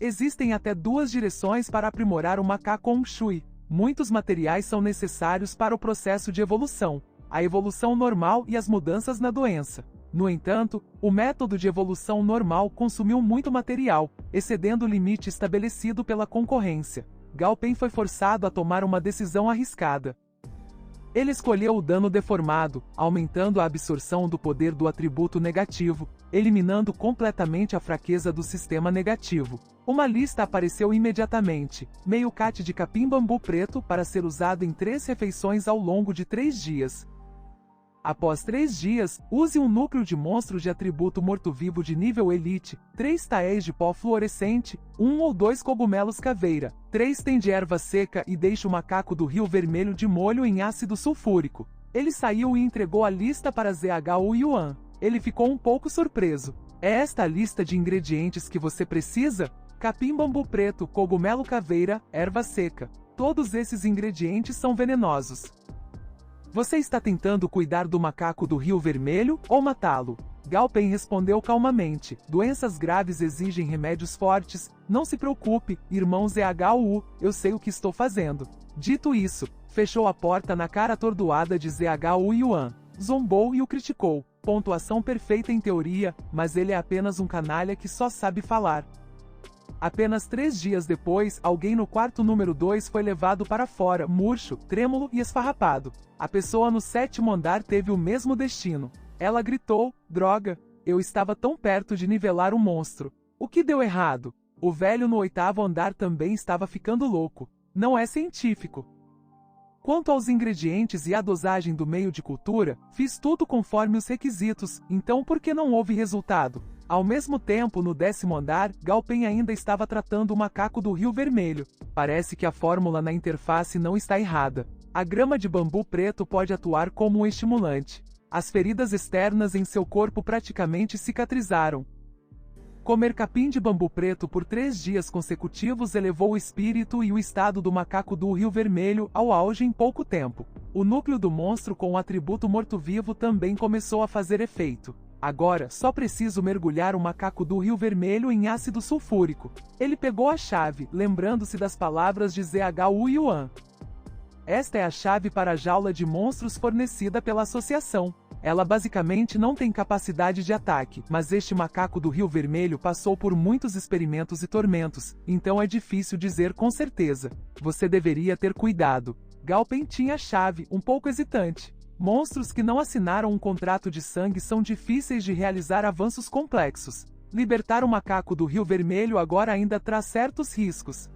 Existem até 2 direções para aprimorar o macaco Onshui. Muitos materiais são necessários para o processo de evolução. A evolução normal e as mudanças na doença. No entanto, o método de evolução normal consumiu muito material, excedendo o limite estabelecido pela concorrência. Gao Pen foi forçado a tomar uma decisão arriscada. Ele escolheu o dano deformado, aumentando a absorção do poder do atributo negativo, eliminando completamente a fraqueza do sistema negativo. Uma lista apareceu imediatamente: meio cat de capim bambu preto para ser usado em 3 refeições ao longo de 3 dias. Após 3 dias, use um núcleo de monstro de atributo morto-vivo de nível Elite, 3 taéis de pó fluorescente, 1 ou 2 cogumelos caveira, 3 tem de erva seca e deixe o macaco do Rio Vermelho de molho em ácido sulfúrico. Ele saiu e entregou a lista para ZHU Yuan. Ele ficou um pouco surpreso. É esta a lista de ingredientes que você precisa? Capim bambu preto, cogumelo caveira, erva seca. Todos esses ingredientes são venenosos. Você está tentando cuidar do macaco do Rio Vermelho ou matá-lo? Gao Pen respondeu calmamente. Doenças graves exigem remédios fortes. Não se preocupe, irmão ZHU, eu sei o que estou fazendo. Dito isso, fechou a porta na cara atordoada de ZHU Yuan. Zombou e o criticou. Pontuação perfeita em teoria, mas ele é apenas um canalha que só sabe falar. Apenas 3 dias depois, alguém no quarto número 2 foi levado para fora, murcho, trêmulo e esfarrapado. A pessoa no 7º andar teve o mesmo destino. Ela gritou: droga, eu estava tão perto de nivelar o monstro. O que deu errado? O velho no 8º andar também estava ficando louco. Não é científico. Quanto aos ingredientes e à dosagem do meio de cultura, fiz tudo conforme os requisitos, então por que não houve resultado? Ao mesmo tempo, no 10º andar, Gao Pen ainda estava tratando o macaco do Rio Vermelho. Parece que a fórmula na interface não está errada. A grama de bambu preto pode atuar como um estimulante. As feridas externas em seu corpo praticamente cicatrizaram. Comer capim de bambu preto por 3 dias consecutivos elevou o espírito e o estado do macaco do Rio Vermelho ao auge em pouco tempo. O núcleo do monstro com o atributo morto-vivo também começou a fazer efeito. Agora, só preciso mergulhar o macaco do Rio Vermelho em ácido sulfúrico. Ele pegou a chave, lembrando-se das palavras de ZHU Yuan. Esta é a chave para a jaula de monstros fornecida pela associação. Ela basicamente não tem capacidade de ataque, mas este macaco do Rio Vermelho passou por muitos experimentos e tormentos, então é difícil dizer com certeza. Você deveria ter cuidado. Gao Pen tinha a chave, um pouco hesitante. Monstros que não assinaram um contrato de sangue são difíceis de realizar avanços complexos. Libertar o macaco do Rio Vermelho agora ainda traz certos riscos.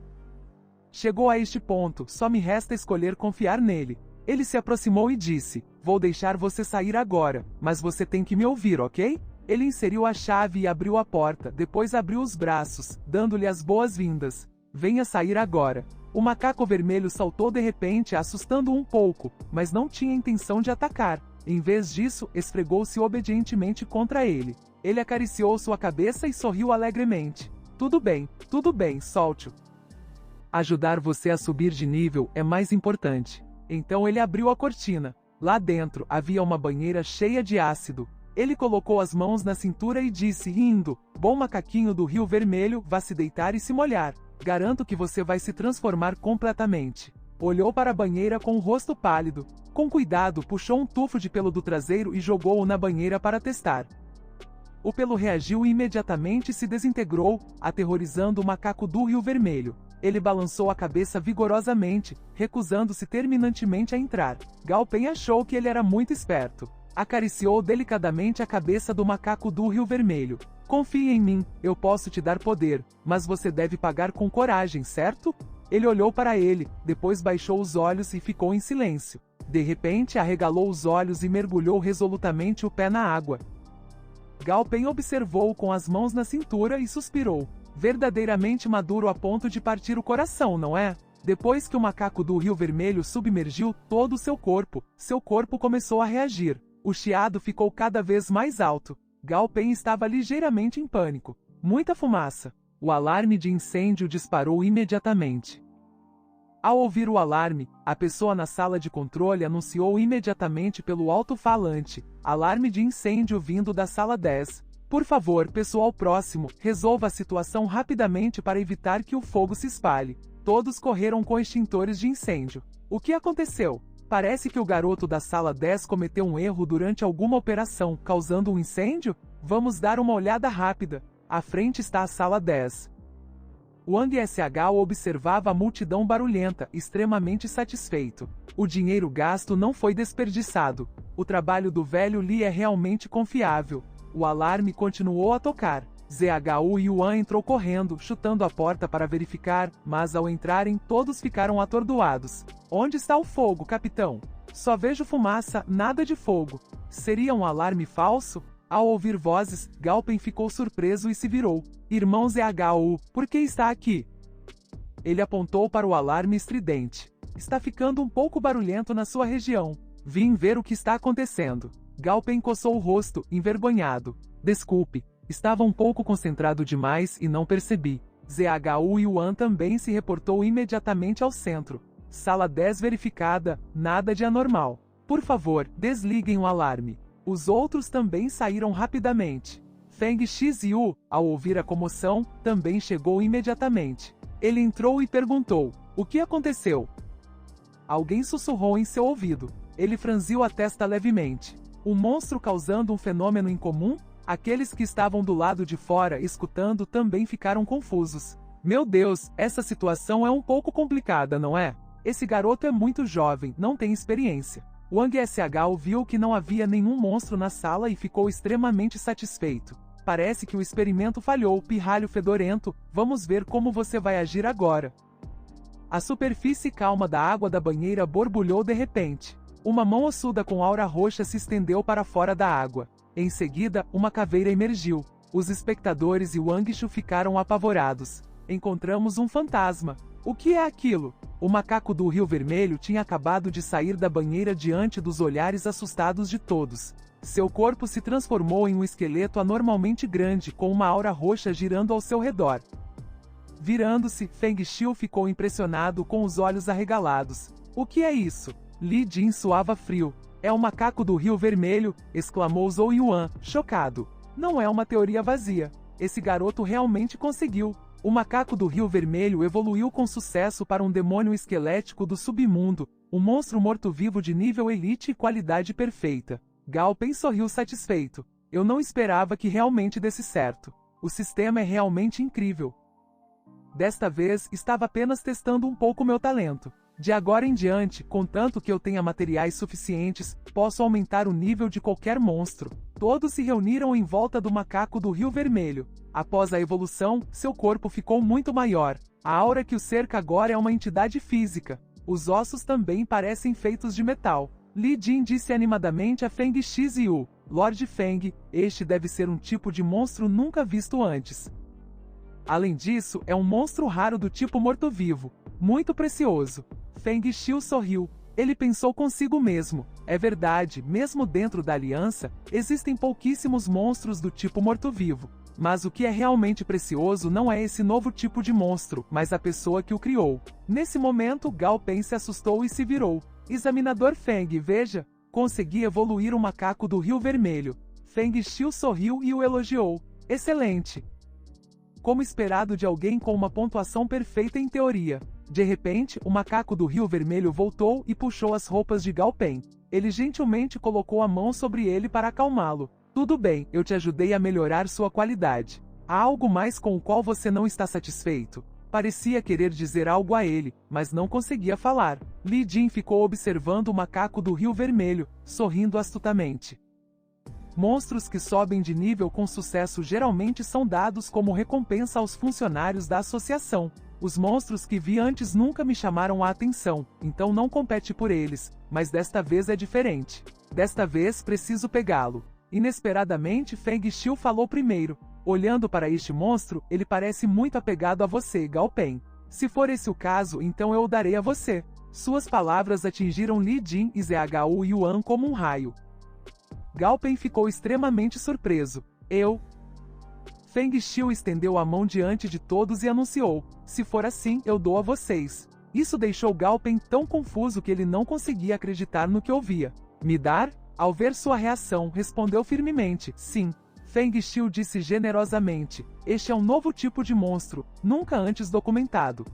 Chegou a este ponto, só me resta escolher confiar nele. Ele se aproximou e disse: vou deixar você sair agora, mas você tem que me ouvir, ok? Ele inseriu a chave e abriu a porta, depois abriu os braços, dando-lhe as boas-vindas. Venha sair agora. O macaco vermelho saltou de repente, assustando-o um pouco, mas não tinha intenção de atacar. Em vez disso, esfregou-se obedientemente contra ele. Ele acariciou sua cabeça e sorriu alegremente. Tudo bem, solte-o. Ajudar você a subir de nível é mais importante. Então ele abriu a cortina. Lá dentro, havia uma banheira cheia de ácido. Ele colocou as mãos na cintura e disse, rindo, bom macaquinho do Rio Vermelho, vá se deitar e se molhar. Garanto que você vai se transformar completamente. Olhou para a banheira com o rosto pálido. Com cuidado, puxou um tufo de pelo do traseiro e jogou-o na banheira para testar. O pelo reagiu e imediatamente se desintegrou, aterrorizando o macaco do Rio Vermelho. Ele balançou a cabeça vigorosamente, recusando-se terminantemente a entrar. Gao Pen achou que ele era muito esperto. Acariciou delicadamente a cabeça do macaco do Rio Vermelho. Confie em mim, eu posso te dar poder, mas você deve pagar com coragem, certo? Ele olhou para ele, depois baixou os olhos e ficou em silêncio. De repente arregalou os olhos e mergulhou resolutamente o pé na água. Gao Pen observou com as mãos na cintura e suspirou. Verdadeiramente maduro a ponto de partir o coração, não é? Depois que o macaco do Rio Vermelho submergiu todo o seu corpo começou a reagir. O chiado ficou cada vez mais alto. Gao Pen estava ligeiramente em pânico. Muita fumaça. O alarme de incêndio disparou imediatamente. Ao ouvir o alarme, a pessoa na sala de controle anunciou imediatamente pelo alto-falante: alarme de incêndio vindo da sala 10. Por favor, pessoal próximo, resolva a situação rapidamente para evitar que o fogo se espalhe. Todos correram com extintores de incêndio. O que aconteceu? Parece que o garoto da sala 10 cometeu um erro durante alguma operação, causando um incêndio? Vamos dar uma olhada rápida. À frente está a sala 10. Wang SH observava a multidão barulhenta, extremamente satisfeito. O dinheiro gasto não foi desperdiçado. O trabalho do velho Li é realmente confiável. O alarme continuou a tocar. ZHU Yuan entrou correndo, chutando a porta para verificar, mas ao entrarem todos ficaram atordoados. Onde está o fogo, capitão? Só vejo fumaça, nada de fogo. Seria um alarme falso? Ao ouvir vozes, Gao Pen ficou surpreso e se virou. Irmão ZHU, por que está aqui? Ele apontou para o alarme estridente. Está ficando um pouco barulhento na sua região. Vim ver o que está acontecendo. Gao Pen coçou o rosto, envergonhado. Desculpe, estava um pouco concentrado demais e não percebi. ZHU Yuan também se reportou imediatamente ao centro. Sala 10 verificada, nada de anormal. Por favor, desliguem o alarme. Os outros também saíram rapidamente. Feng Xiyu, ao ouvir a comoção, também chegou imediatamente. Ele entrou e perguntou: o que aconteceu? Alguém sussurrou em seu ouvido. Ele franziu a testa levemente. Um monstro causando um fenômeno incomum? Aqueles que estavam do lado de fora escutando também ficaram confusos. Meu Deus, essa situação é um pouco complicada, não é? Esse garoto é muito jovem, não tem experiência. Wang SH viu que não havia nenhum monstro na sala e ficou extremamente satisfeito. Parece que o experimento falhou, pirralho fedorento, vamos ver como você vai agir agora. A superfície calma da água da banheira borbulhou de repente. Uma mão ossuda com aura roxa se estendeu para fora da água. Em seguida, uma caveira emergiu. Os espectadores e Wang Shu ficaram apavorados. Encontramos um fantasma. O que é aquilo? O macaco do Rio Vermelho tinha acabado de sair da banheira diante dos olhares assustados de todos. Seu corpo se transformou em um esqueleto anormalmente grande, com uma aura roxa girando ao seu redor. Virando-se, Feng Xiu ficou impressionado com os olhos arregalados. O que é isso? Li Jin suava frio. É o macaco do Rio Vermelho, exclamou Zhou Yuan, chocado. Não é uma teoria vazia. Esse garoto realmente conseguiu. O macaco do Rio Vermelho evoluiu com sucesso para um demônio esquelético do submundo, um monstro morto-vivo de nível elite e qualidade perfeita. Gao Pen sorriu satisfeito. Eu não esperava que realmente desse certo. O sistema é realmente incrível. Desta vez, estava apenas testando um pouco meu talento. De agora em diante, contanto que eu tenha materiais suficientes, posso aumentar o nível de qualquer monstro. Todos se reuniram em volta do macaco do Rio Vermelho. Após a evolução, seu corpo ficou muito maior. A aura que o cerca agora é uma entidade física. Os ossos também parecem feitos de metal. Li Jin disse animadamente a Feng Xiyu: Lord Feng, este deve ser um tipo de monstro nunca visto antes. Além disso, é um monstro raro do tipo morto-vivo. Muito precioso. Feng Xiu sorriu. Ele pensou consigo mesmo. É verdade, mesmo dentro da aliança, existem pouquíssimos monstros do tipo morto-vivo. Mas o que é realmente precioso não é esse novo tipo de monstro, mas a pessoa que o criou. Nesse momento, Gao Pen se assustou e se virou. Examinador Feng, veja. Consegui evoluir o macaco do Rio Vermelho. Feng Xiu sorriu e o elogiou. Excelente! Como esperado de alguém com uma pontuação perfeita em teoria. De repente, o macaco do Rio Vermelho voltou e puxou as roupas de Gao Pen. Ele gentilmente colocou a mão sobre ele para acalmá-lo. Tudo bem, eu te ajudei a melhorar sua qualidade. Há algo mais com o qual você não está satisfeito? Parecia querer dizer algo a ele, mas não conseguia falar. Li Jin ficou observando o macaco do Rio Vermelho, sorrindo astutamente. Monstros que sobem de nível com sucesso geralmente são dados como recompensa aos funcionários da associação. Os monstros que vi antes nunca me chamaram a atenção, então não compete por eles, mas desta vez é diferente. Desta vez preciso pegá-lo. Inesperadamente Feng Xiu falou primeiro. Olhando para este monstro, ele parece muito apegado a você, Gao Pen. Se for esse o caso, então eu o darei a você. Suas palavras atingiram Li Jin e Zhou Yuan como um raio. Gao Pen ficou extremamente surpreso. Feng Xiu estendeu a mão diante de todos e anunciou: se for assim, eu dou a vocês. Isso deixou Gao Pen tão confuso que ele não conseguia acreditar no que ouvia. Me dar? Ao ver sua reação, respondeu firmemente: sim. Feng Xiu disse generosamente: este é um novo tipo de monstro, nunca antes documentado.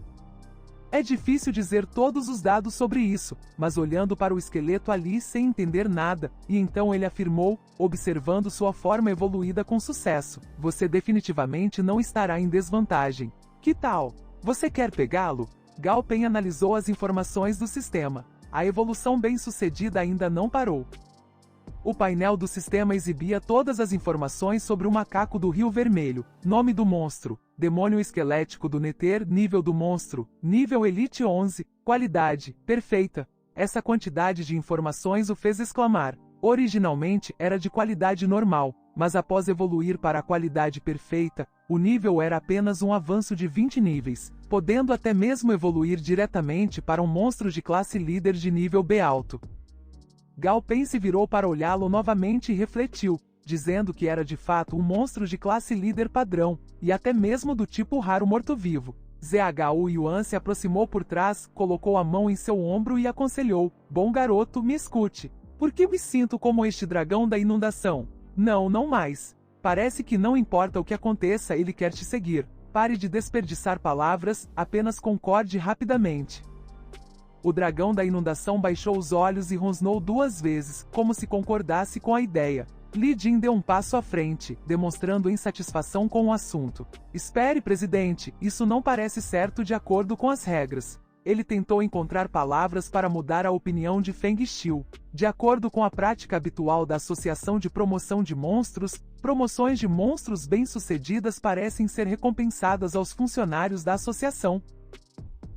É difícil dizer todos os dados sobre isso, mas olhando para o esqueleto ali sem entender nada, e então ele afirmou, observando sua forma evoluída com sucesso: você definitivamente não estará em desvantagem. Que tal? Você quer pegá-lo? Gao Pen analisou as informações do sistema. A evolução bem-sucedida ainda não parou. O painel do sistema exibia todas as informações sobre o macaco do Rio Vermelho: nome do monstro, demônio esquelético do Nether, nível do monstro, nível Elite 11, qualidade, perfeita. Essa quantidade de informações o fez exclamar. Originalmente era de qualidade normal, mas após evoluir para a qualidade perfeita, o nível era apenas um avanço de 20 níveis, podendo até mesmo evoluir diretamente para um monstro de classe líder de nível B alto. Gao Pen se virou para olhá-lo novamente e refletiu, dizendo que era de fato um monstro de classe líder padrão, e até mesmo do tipo raro morto-vivo. Zhou Yuan se aproximou por trás, colocou a mão em seu ombro e aconselhou: bom garoto, me escute. Por que me sinto como este dragão da inundação? Não mais. Parece que não importa o que aconteça, ele quer te seguir. Pare de desperdiçar palavras, apenas concorde rapidamente. O dragão da inundação baixou os olhos e rosnou 2 vezes, como se concordasse com a ideia. Li Jin deu um passo à frente, demonstrando insatisfação com o assunto. Espere, presidente, isso não parece certo de acordo com as regras. Ele tentou encontrar palavras para mudar a opinião de Feng Xiu. De acordo com a prática habitual da Associação de Promoção de Monstros, promoções de monstros bem-sucedidas parecem ser recompensadas aos funcionários da associação.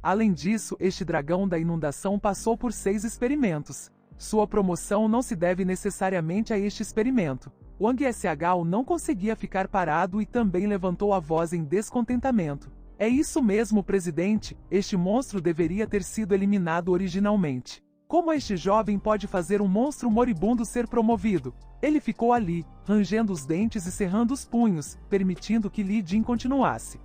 Além disso, este dragão da inundação passou por 6 experimentos. Sua promoção não se deve necessariamente a este experimento. Wang Shao não conseguia ficar parado e também levantou a voz em descontentamento. É isso mesmo, presidente, este monstro deveria ter sido eliminado originalmente. Como este jovem pode fazer um monstro moribundo ser promovido? Ele ficou ali, rangendo os dentes e cerrando os punhos, permitindo que Li Jin continuasse.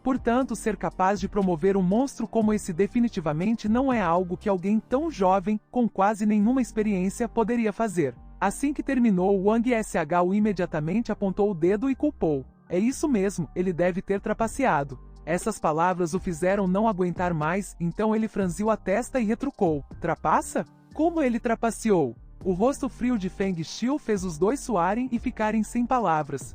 Portanto, ser capaz de promover um monstro como esse definitivamente não é algo que alguém tão jovem, com quase nenhuma experiência, poderia fazer. Assim que terminou, Wang Shao imediatamente apontou o dedo e culpou. É isso mesmo, ele deve ter trapaceado. Essas palavras o fizeram não aguentar mais, então ele franziu a testa e retrucou: trapaça? Como ele trapaceou? O rosto frio de Feng Xiu fez os dois suarem e ficarem sem palavras.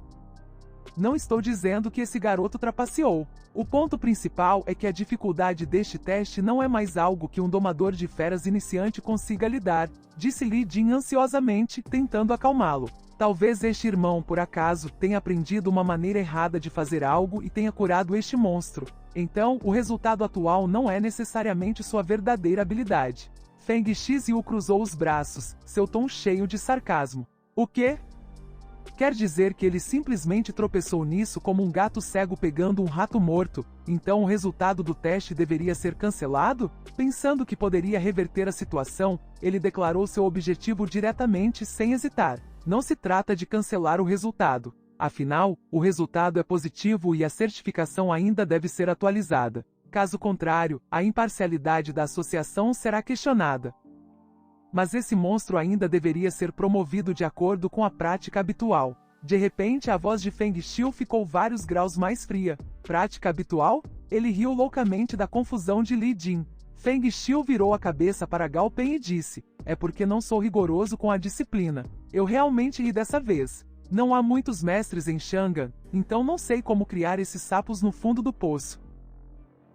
Não estou dizendo que esse garoto trapaceou. O ponto principal é que a dificuldade deste teste não é mais algo que um domador de feras iniciante consiga lidar, disse Li Jin ansiosamente, tentando acalmá-lo. Talvez este irmão, por acaso, tenha aprendido uma maneira errada de fazer algo e tenha curado este monstro. Então, o resultado atual não é necessariamente sua verdadeira habilidade. Feng Xiu cruzou os braços, seu tom cheio de sarcasmo. O quê? Quer dizer que ele simplesmente tropeçou nisso como um gato cego pegando um rato morto, então o resultado do teste deveria ser cancelado? Pensando que poderia reverter a situação, ele declarou seu objetivo diretamente sem hesitar. Não se trata de cancelar o resultado. Afinal, o resultado é positivo e a certificação ainda deve ser atualizada. Caso contrário, a imparcialidade da associação será questionada. mas esse monstro ainda deveria ser promovido de acordo com a prática habitual. De repente a voz de Feng Xiu ficou vários graus mais fria. Prática habitual? Ele riu loucamente da confusão de Li Jin. Feng Xiu virou a cabeça para Gao Pen e disse: é porque não sou rigoroso com a disciplina. Eu realmente ri dessa vez. Não há muitos mestres em Chang'an, então não sei como criar esses sapos no fundo do poço.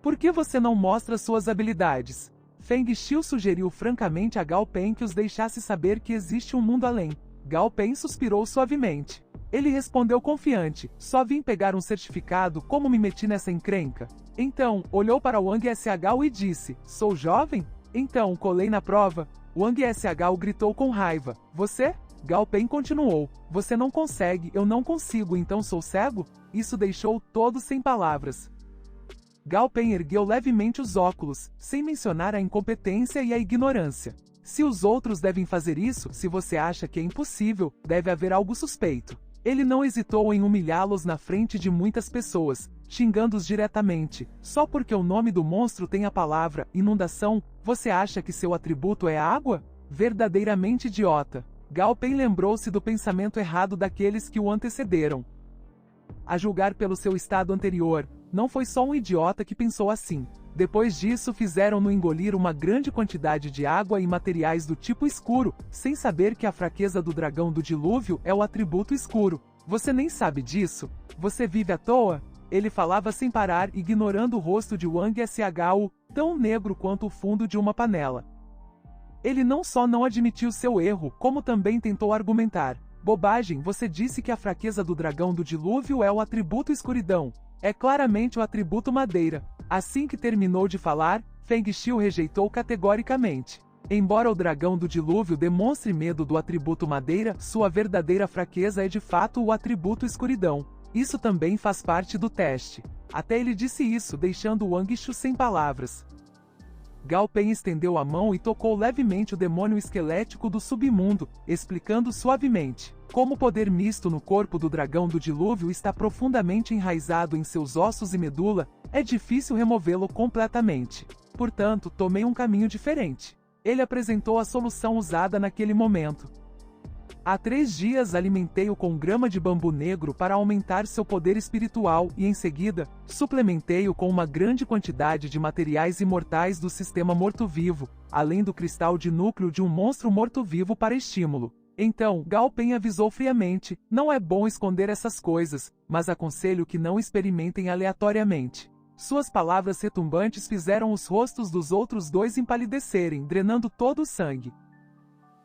Por que você não mostra suas habilidades? Feng Xiu sugeriu francamente a Gao Pen que os deixasse saber que existe um mundo além. Gao Pen suspirou suavemente. Ele respondeu confiante: só vim pegar um certificado, como me meti nessa encrenca? Então, olhou para Wang Shao e disse: sou jovem? Então, colei na prova. Wang Shao gritou com raiva: você? Gao Pen continuou: você não consegue, eu não consigo, então sou cego? Isso deixou todos sem palavras. Gao Pen ergueu levemente os óculos, sem mencionar a incompetência e a ignorância. Se os outros devem fazer isso, se você acha que é impossível, deve haver algo suspeito. Ele não hesitou em humilhá-los na frente de muitas pessoas, xingando-os diretamente. Só porque o nome do monstro tem a palavra inundação, você acha que seu atributo é água? Verdadeiramente idiota. Gao Pen lembrou-se do pensamento errado daqueles que o antecederam. A julgar pelo seu estado anterior, não foi só um idiota que pensou assim. Depois disso fizeram-no engolir uma grande quantidade de água e materiais do tipo escuro, sem saber que a fraqueza do dragão do dilúvio é o atributo escuro. Você nem sabe disso? Você vive à toa? Ele falava sem parar, ignorando o rosto de Wang Shao, tão negro quanto o fundo de uma panela. Ele não só não admitiu seu erro, como também tentou argumentar. Bobagem, você disse que a fraqueza do dragão do dilúvio é o atributo escuridão. É claramente o atributo madeira. Assim que terminou de falar, Feng Xiu rejeitou categoricamente. Embora o dragão do dilúvio demonstre medo do atributo madeira, sua verdadeira fraqueza é de fato o atributo escuridão. Isso também faz parte do teste. Até ele disse isso, deixando Wang Xiu sem palavras. Gao Pen estendeu a mão e tocou levemente o demônio esquelético do submundo, explicando suavemente: como o poder misto no corpo do dragão do dilúvio está profundamente enraizado em seus ossos e medula, é difícil removê-lo completamente. Portanto, tomei um caminho diferente. Ele apresentou a solução usada naquele momento. Há 3 dias alimentei-o com grama de bambu negro para aumentar seu poder espiritual e, em seguida, suplementei-o com uma grande quantidade de materiais imortais do sistema morto-vivo, além do cristal de núcleo de um monstro morto-vivo para estímulo. Então, Gao Pen avisou friamente: não é bom esconder essas coisas, mas aconselho que não experimentem aleatoriamente. Suas palavras retumbantes fizeram os rostos dos outros dois empalidecerem, drenando todo o sangue.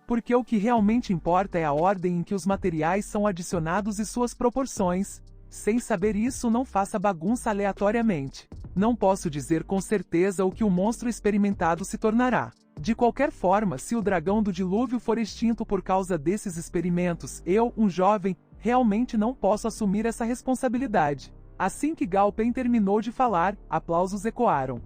Porque o que realmente importa é a ordem em que os materiais são adicionados e suas proporções. Sem saber isso, não faça bagunça aleatoriamente. Não posso dizer com certeza o que o monstro experimentado se tornará. De qualquer forma, se o dragão do dilúvio for extinto por causa desses experimentos, eu, um jovem, realmente não posso assumir essa responsabilidade. Assim que Gao Pen terminou de falar, aplausos ecoaram.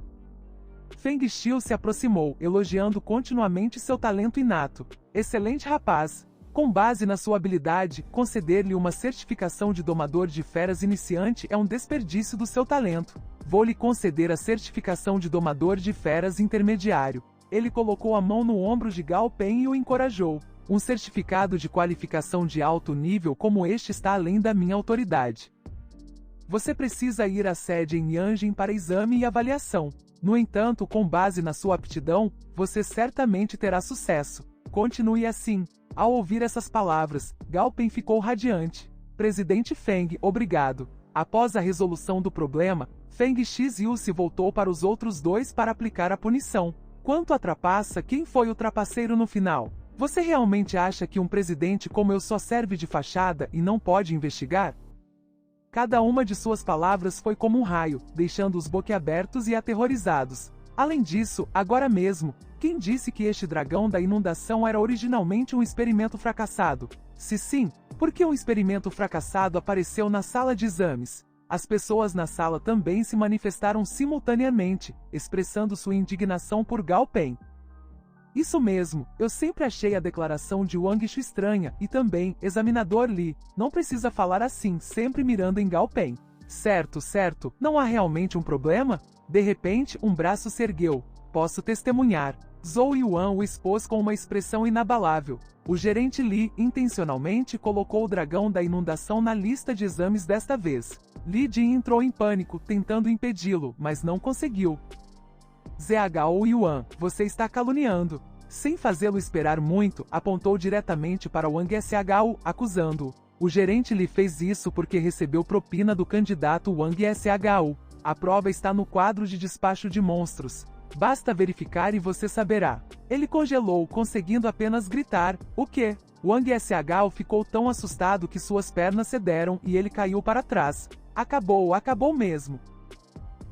Feng Xiu se aproximou, elogiando continuamente seu talento inato. Excelente rapaz! Com base na sua habilidade, conceder-lhe uma certificação de domador de feras iniciante é um desperdício do seu talento. Vou lhe conceder a certificação de domador de feras intermediário. Ele colocou a mão no ombro de Gao Pen e o encorajou. Um certificado de qualificação de alto nível como este está além da minha autoridade. Você precisa ir à sede em Yanjin para exame e avaliação. No entanto, com base na sua aptidão, você certamente terá sucesso. Continue assim. Ao ouvir essas palavras, Gao Pen ficou radiante. Presidente Feng, obrigado. Após a resolução do problema, Feng Xiu se voltou para os outros dois para aplicar a punição. Quanto à trapaça, quem foi o trapaceiro no final? Você realmente acha que um presidente como eu só serve de fachada e não pode investigar? Cada uma de suas palavras foi como um raio, deixando-os boquiabertos e aterrorizados. Além disso, agora mesmo, quem disse que este dragão da inundação era originalmente um experimento fracassado? Se sim, por que um experimento fracassado apareceu na sala de exames? As pessoas na sala também se manifestaram simultaneamente, expressando sua indignação por Gao Pen. Isso mesmo, eu sempre achei a declaração de Wang Xiu estranha, e também, examinador Li, não precisa falar assim, sempre mirando em Gao Pen. Certo, não há realmente um problema? De repente, um braço se ergueu. Posso testemunhar. Zhou Yuan o expôs com uma expressão inabalável. O gerente Li intencionalmente colocou o dragão da inundação na lista de exames desta vez. Li Jin entrou em pânico, tentando impedi-lo, mas não conseguiu. Zhou Yuan, você está caluniando. Sem fazê-lo esperar muito, apontou diretamente para Wang Shou, acusando-o. O gerente Li fez isso porque recebeu propina do candidato Wang Shou. A prova está no quadro de despacho de monstros. Basta verificar e você saberá. Ele congelou, conseguindo apenas gritar, o quê? Wang Shou ficou tão assustado que suas pernas cederam e ele caiu para trás. Acabou mesmo.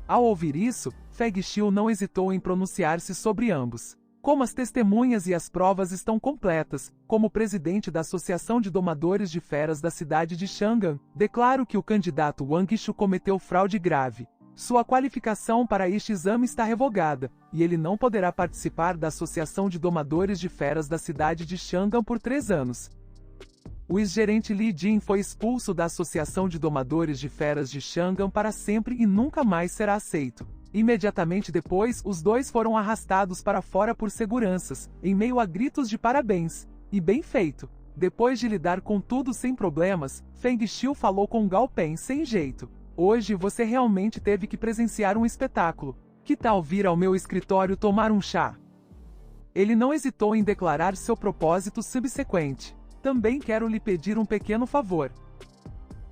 Ao ouvir isso, Feng Xiu não hesitou em pronunciar-se sobre ambos. Como as testemunhas e as provas estão completas, como presidente da Associação de Domadores de Feras da cidade de Chang'an, declaro que o candidato Wang Shu cometeu fraude grave. Sua qualificação para este exame está revogada, e ele não poderá participar da Associação de Domadores de Feras da cidade de Chang'an por 3 anos. O ex-gerente Li Jin foi expulso da Associação de Domadores de Feras de Chang'an para sempre e nunca mais será aceito. Imediatamente depois, os dois foram arrastados para fora por seguranças, em meio a gritos de parabéns. E bem feito! Depois de lidar com tudo sem problemas, Feng Xiu falou com Gao Peng sem jeito. Hoje você realmente teve que presenciar um espetáculo. Que tal vir ao meu escritório tomar um chá? Ele não hesitou em declarar seu propósito subsequente. Também quero lhe pedir um pequeno favor.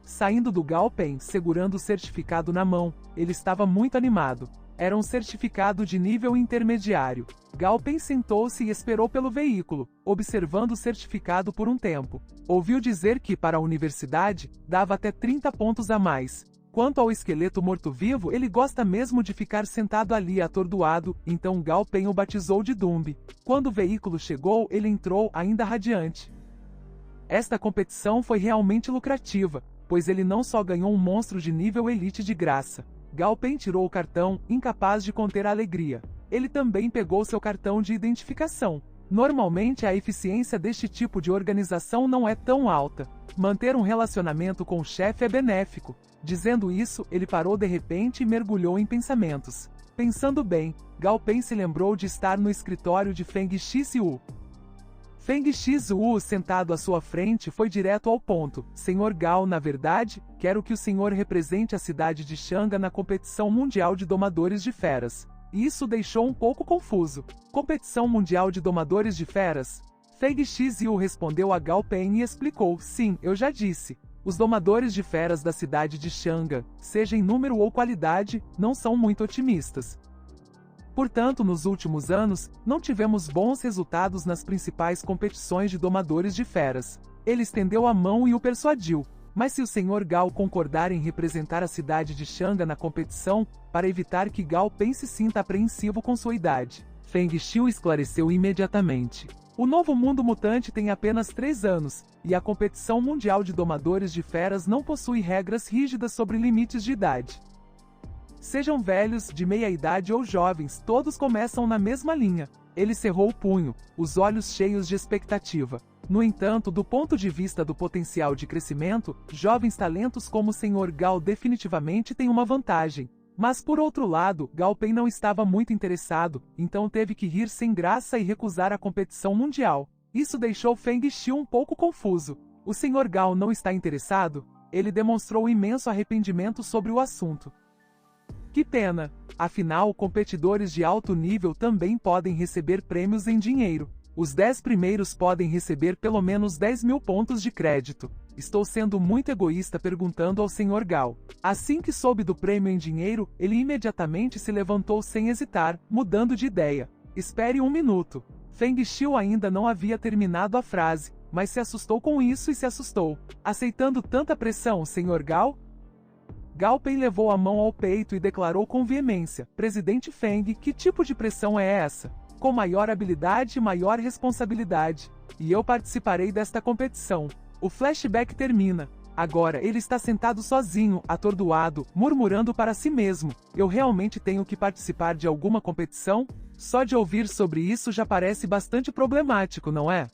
Saindo do Gao Peng, segurando o certificado na mão, ele estava muito animado. Era um certificado de nível intermediário. Gao Peng sentou-se e esperou pelo veículo, observando o certificado por um tempo. Ouviu dizer que, para a universidade, dava até 30 pontos a mais. Quanto ao esqueleto morto-vivo, ele gosta mesmo de ficar sentado ali atordoado, então Gao Peng o batizou de Dumbi. Quando o veículo chegou, ele entrou, ainda radiante. Esta competição foi realmente lucrativa, pois ele não só ganhou um monstro de nível elite de graça. Gao Peng tirou o cartão, incapaz de conter a alegria. Ele também pegou seu cartão de identificação. Normalmente a eficiência deste tipo de organização não é tão alta. Manter um relacionamento com o chefe é benéfico. Dizendo isso, ele parou de repente e mergulhou em pensamentos. Pensando bem, Gao Peng se lembrou de estar no escritório de Feng Xiu. Feng Xiu, sentado à sua frente, foi direto ao ponto. Senhor Gao, na verdade, quero que o senhor represente a cidade de Chang'an na competição mundial de domadores de feras. Isso deixou um pouco confuso. Competição mundial de domadores de feras? Feng Xiu respondeu a Gao Peng e explicou, sim, eu já disse. Os domadores de feras da cidade de Chang'an, seja em número ou qualidade, não são muito otimistas. Portanto, nos últimos anos, não tivemos bons resultados nas principais competições de domadores de feras. Ele estendeu a mão e o persuadiu. Mas se o Sr. Gao concordar em representar a cidade de Chang'an na competição, para evitar que Gao Peng se sinta apreensivo com sua idade, Feng Xiu esclareceu imediatamente. O novo mundo mutante tem apenas 3 anos, e a competição mundial de domadores de feras não possui regras rígidas sobre limites de idade. Sejam velhos, de meia idade ou jovens, todos começam na mesma linha. Ele cerrou o punho, os olhos cheios de expectativa. No entanto, do ponto de vista do potencial de crescimento, jovens talentos como o Sr. Gao definitivamente têm uma vantagem. Mas por outro lado, Gao Peng não estava muito interessado, então teve que rir sem graça e recusar a competição mundial. Isso deixou Feng Xiu um pouco confuso. O Sr. Gao não está interessado? Ele demonstrou imenso arrependimento sobre o assunto. Que pena! Afinal, competidores de alto nível também podem receber prêmios em dinheiro. Os 10 primeiros podem receber pelo menos 10.000 pontos de crédito. Estou sendo muito egoísta perguntando ao Sr. Gao. Assim que soube do prêmio em dinheiro, ele imediatamente se levantou sem hesitar, mudando de ideia. Espere um minuto. Feng Xiu ainda não havia terminado a frase, mas se assustou com isso e se assustou. Aceitando tanta pressão, Sr. Gao? Gao Peng levou a mão ao peito e declarou com veemência, Presidente Feng, que tipo de pressão é essa? Com maior habilidade, maior responsabilidade. E eu participarei desta competição. O flashback termina. Agora ele está sentado sozinho, atordoado, murmurando para si mesmo. Eu realmente tenho que participar de alguma competição? Só de ouvir sobre isso já parece bastante problemático, não é?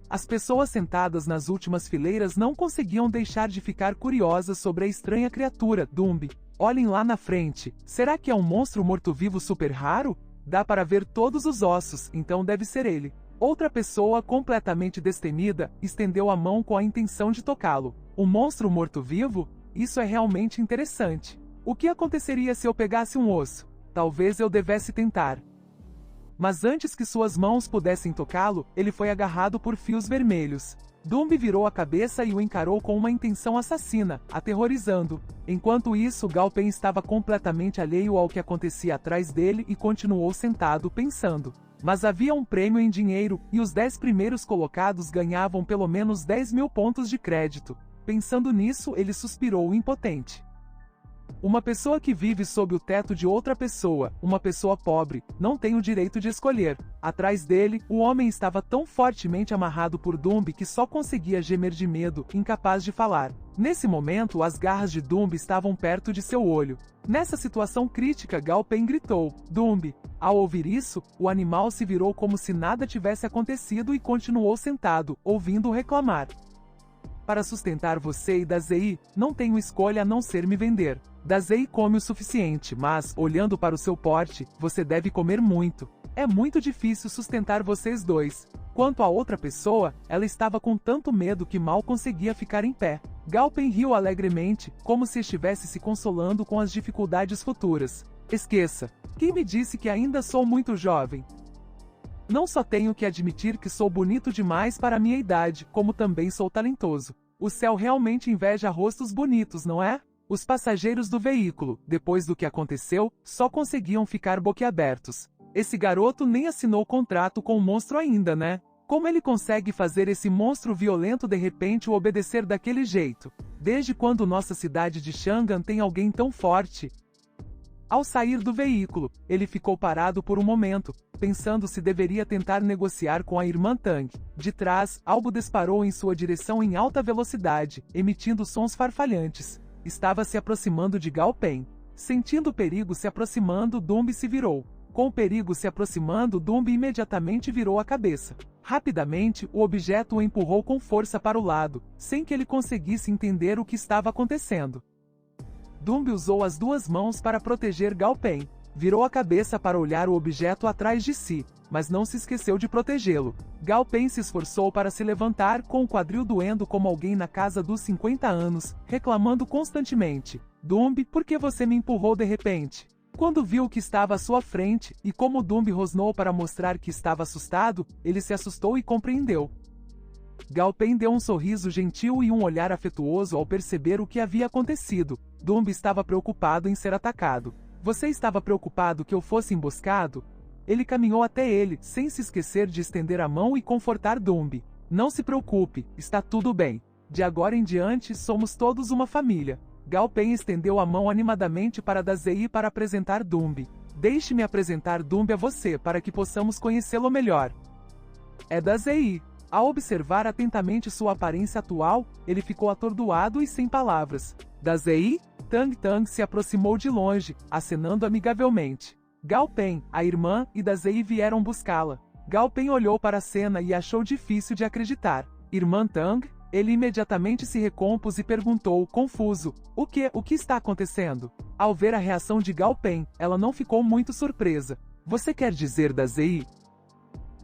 As pessoas sentadas nas últimas fileiras não conseguiam deixar de ficar curiosas sobre a estranha criatura, Dumbi. Olhem lá na frente. Será que é um monstro morto-vivo super raro? Dá para ver todos os ossos, então deve ser ele. Outra pessoa, completamente destemida, estendeu a mão com a intenção de tocá-lo. Um monstro morto-vivo? Isso é realmente interessante. O que aconteceria se eu pegasse um osso? Talvez eu devesse tentar. Mas antes que suas mãos pudessem tocá-lo, ele foi agarrado por fios vermelhos. Dumbi virou a cabeça e o encarou com uma intenção assassina, aterrorizando. Enquanto isso, Gao Pen estava completamente alheio ao que acontecia atrás dele e continuou sentado pensando. Mas havia um prêmio em dinheiro, e os 10 primeiros colocados ganhavam pelo menos 10.000 pontos de crédito. Pensando nisso, ele suspirou impotente. Uma pessoa que vive sob o teto de outra pessoa, uma pessoa pobre, não tem o direito de escolher. Atrás dele, o homem estava tão fortemente amarrado por Dumbi que só conseguia gemer de medo, incapaz de falar. Nesse momento, as garras de Dumbi estavam perto de seu olho. Nessa situação crítica, Gao Pen gritou, Dumbi. Ao ouvir isso, o animal se virou como se nada tivesse acontecido e continuou sentado, ouvindo-o reclamar. Para sustentar você e Dazei, não tenho escolha a não ser me vender. Dazei come o suficiente, mas, olhando para o seu porte, você deve comer muito. É muito difícil sustentar vocês dois. Quanto à outra pessoa, ela estava com tanto medo que mal conseguia ficar em pé. Gao Pen riu alegremente, como se estivesse se consolando com as dificuldades futuras. Esqueça. Quem me disse que ainda sou muito jovem? Não só tenho que admitir que sou bonito demais para a minha idade, como também sou talentoso. O céu realmente inveja rostos bonitos, não é? Os passageiros do veículo, depois do que aconteceu, só conseguiam ficar boquiabertos. Esse garoto nem assinou contrato com o monstro ainda, né? Como ele consegue fazer esse monstro violento de repente o obedecer daquele jeito? Desde quando nossa cidade de Chang'an tem alguém tão forte? Ao sair do veículo, ele ficou parado por um momento, pensando se deveria tentar negociar com a irmã Tang. De trás, algo disparou em sua direção em alta velocidade, emitindo sons farfalhantes. Estava se aproximando de Gao Pen. Sentindo o perigo se aproximando, Dumbi se virou. Com o perigo se aproximando, Dumbi imediatamente virou a cabeça. Rapidamente, o objeto o empurrou com força para o lado, sem que ele conseguisse entender o que estava acontecendo. Dumbi usou as duas mãos para proteger Gao Pen. Virou a cabeça para olhar o objeto atrás de si, mas não se esqueceu de protegê-lo. Gao Pen se esforçou para se levantar, com o quadril doendo como alguém na casa dos 50 anos, reclamando constantemente. Dumbi, por que você me empurrou de repente? Quando viu que estava à sua frente, e como Dumbi rosnou para mostrar que estava assustado, ele se assustou e compreendeu. Gao Pen deu um sorriso gentil e um olhar afetuoso ao perceber o que havia acontecido. Dumbi estava preocupado em ser atacado. Você estava preocupado que eu fosse emboscado? Ele caminhou até ele, sem se esquecer de estender a mão e confortar Dumbi. Não se preocupe, está tudo bem. De agora em diante, somos todos uma família. Gao Pen estendeu a mão animadamente para Dazei para apresentar Dumbi. Deixe-me apresentar Dumbi a você para que possamos conhecê-lo melhor. É Dazei. Ao observar atentamente sua aparência atual, ele ficou atordoado e sem palavras. Dazei? Tang Tang se aproximou de longe, acenando amigavelmente. Gao Pen, a irmã, e Dazei vieram buscá-la. Gao Pen olhou para a cena e achou difícil de acreditar. Irmã Tang? Ele imediatamente se recompôs e perguntou, confuso, o que está acontecendo? Ao ver a reação de Gao Pen, ela não ficou muito surpresa. Você quer dizer Dazei?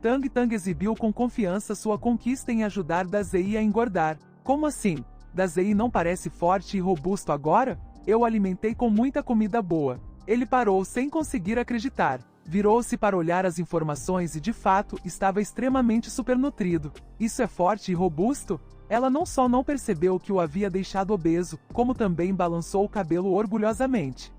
Tang Tang exibiu com confiança sua conquista em ajudar Dazei a engordar. Como assim? Dazei não parece forte e robusto agora? Eu o alimentei com muita comida boa. Ele parou sem conseguir acreditar. Virou-se para olhar as informações e de fato, estava extremamente supernutrido. Isso é forte e robusto? Ela não só não percebeu que o havia deixado obeso, como também balançou o cabelo orgulhosamente.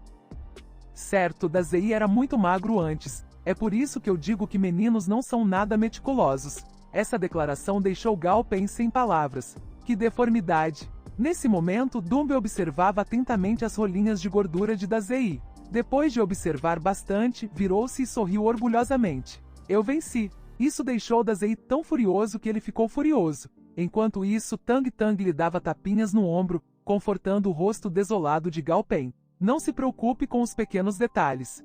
Certo, Dazei era muito magro antes. É por isso que eu digo que meninos não são nada meticulosos. Essa declaração deixou Gao Pen sem palavras. Que deformidade! Nesse momento, Dumbi observava atentamente as rolinhas de gordura de Dazei. Depois de observar bastante, virou-se e sorriu orgulhosamente. Eu venci. Isso deixou Dazei tão furioso que ele ficou furioso. Enquanto isso, Tang Tang lhe dava tapinhas no ombro, confortando o rosto desolado de Gao Pen. Não se preocupe com os pequenos detalhes.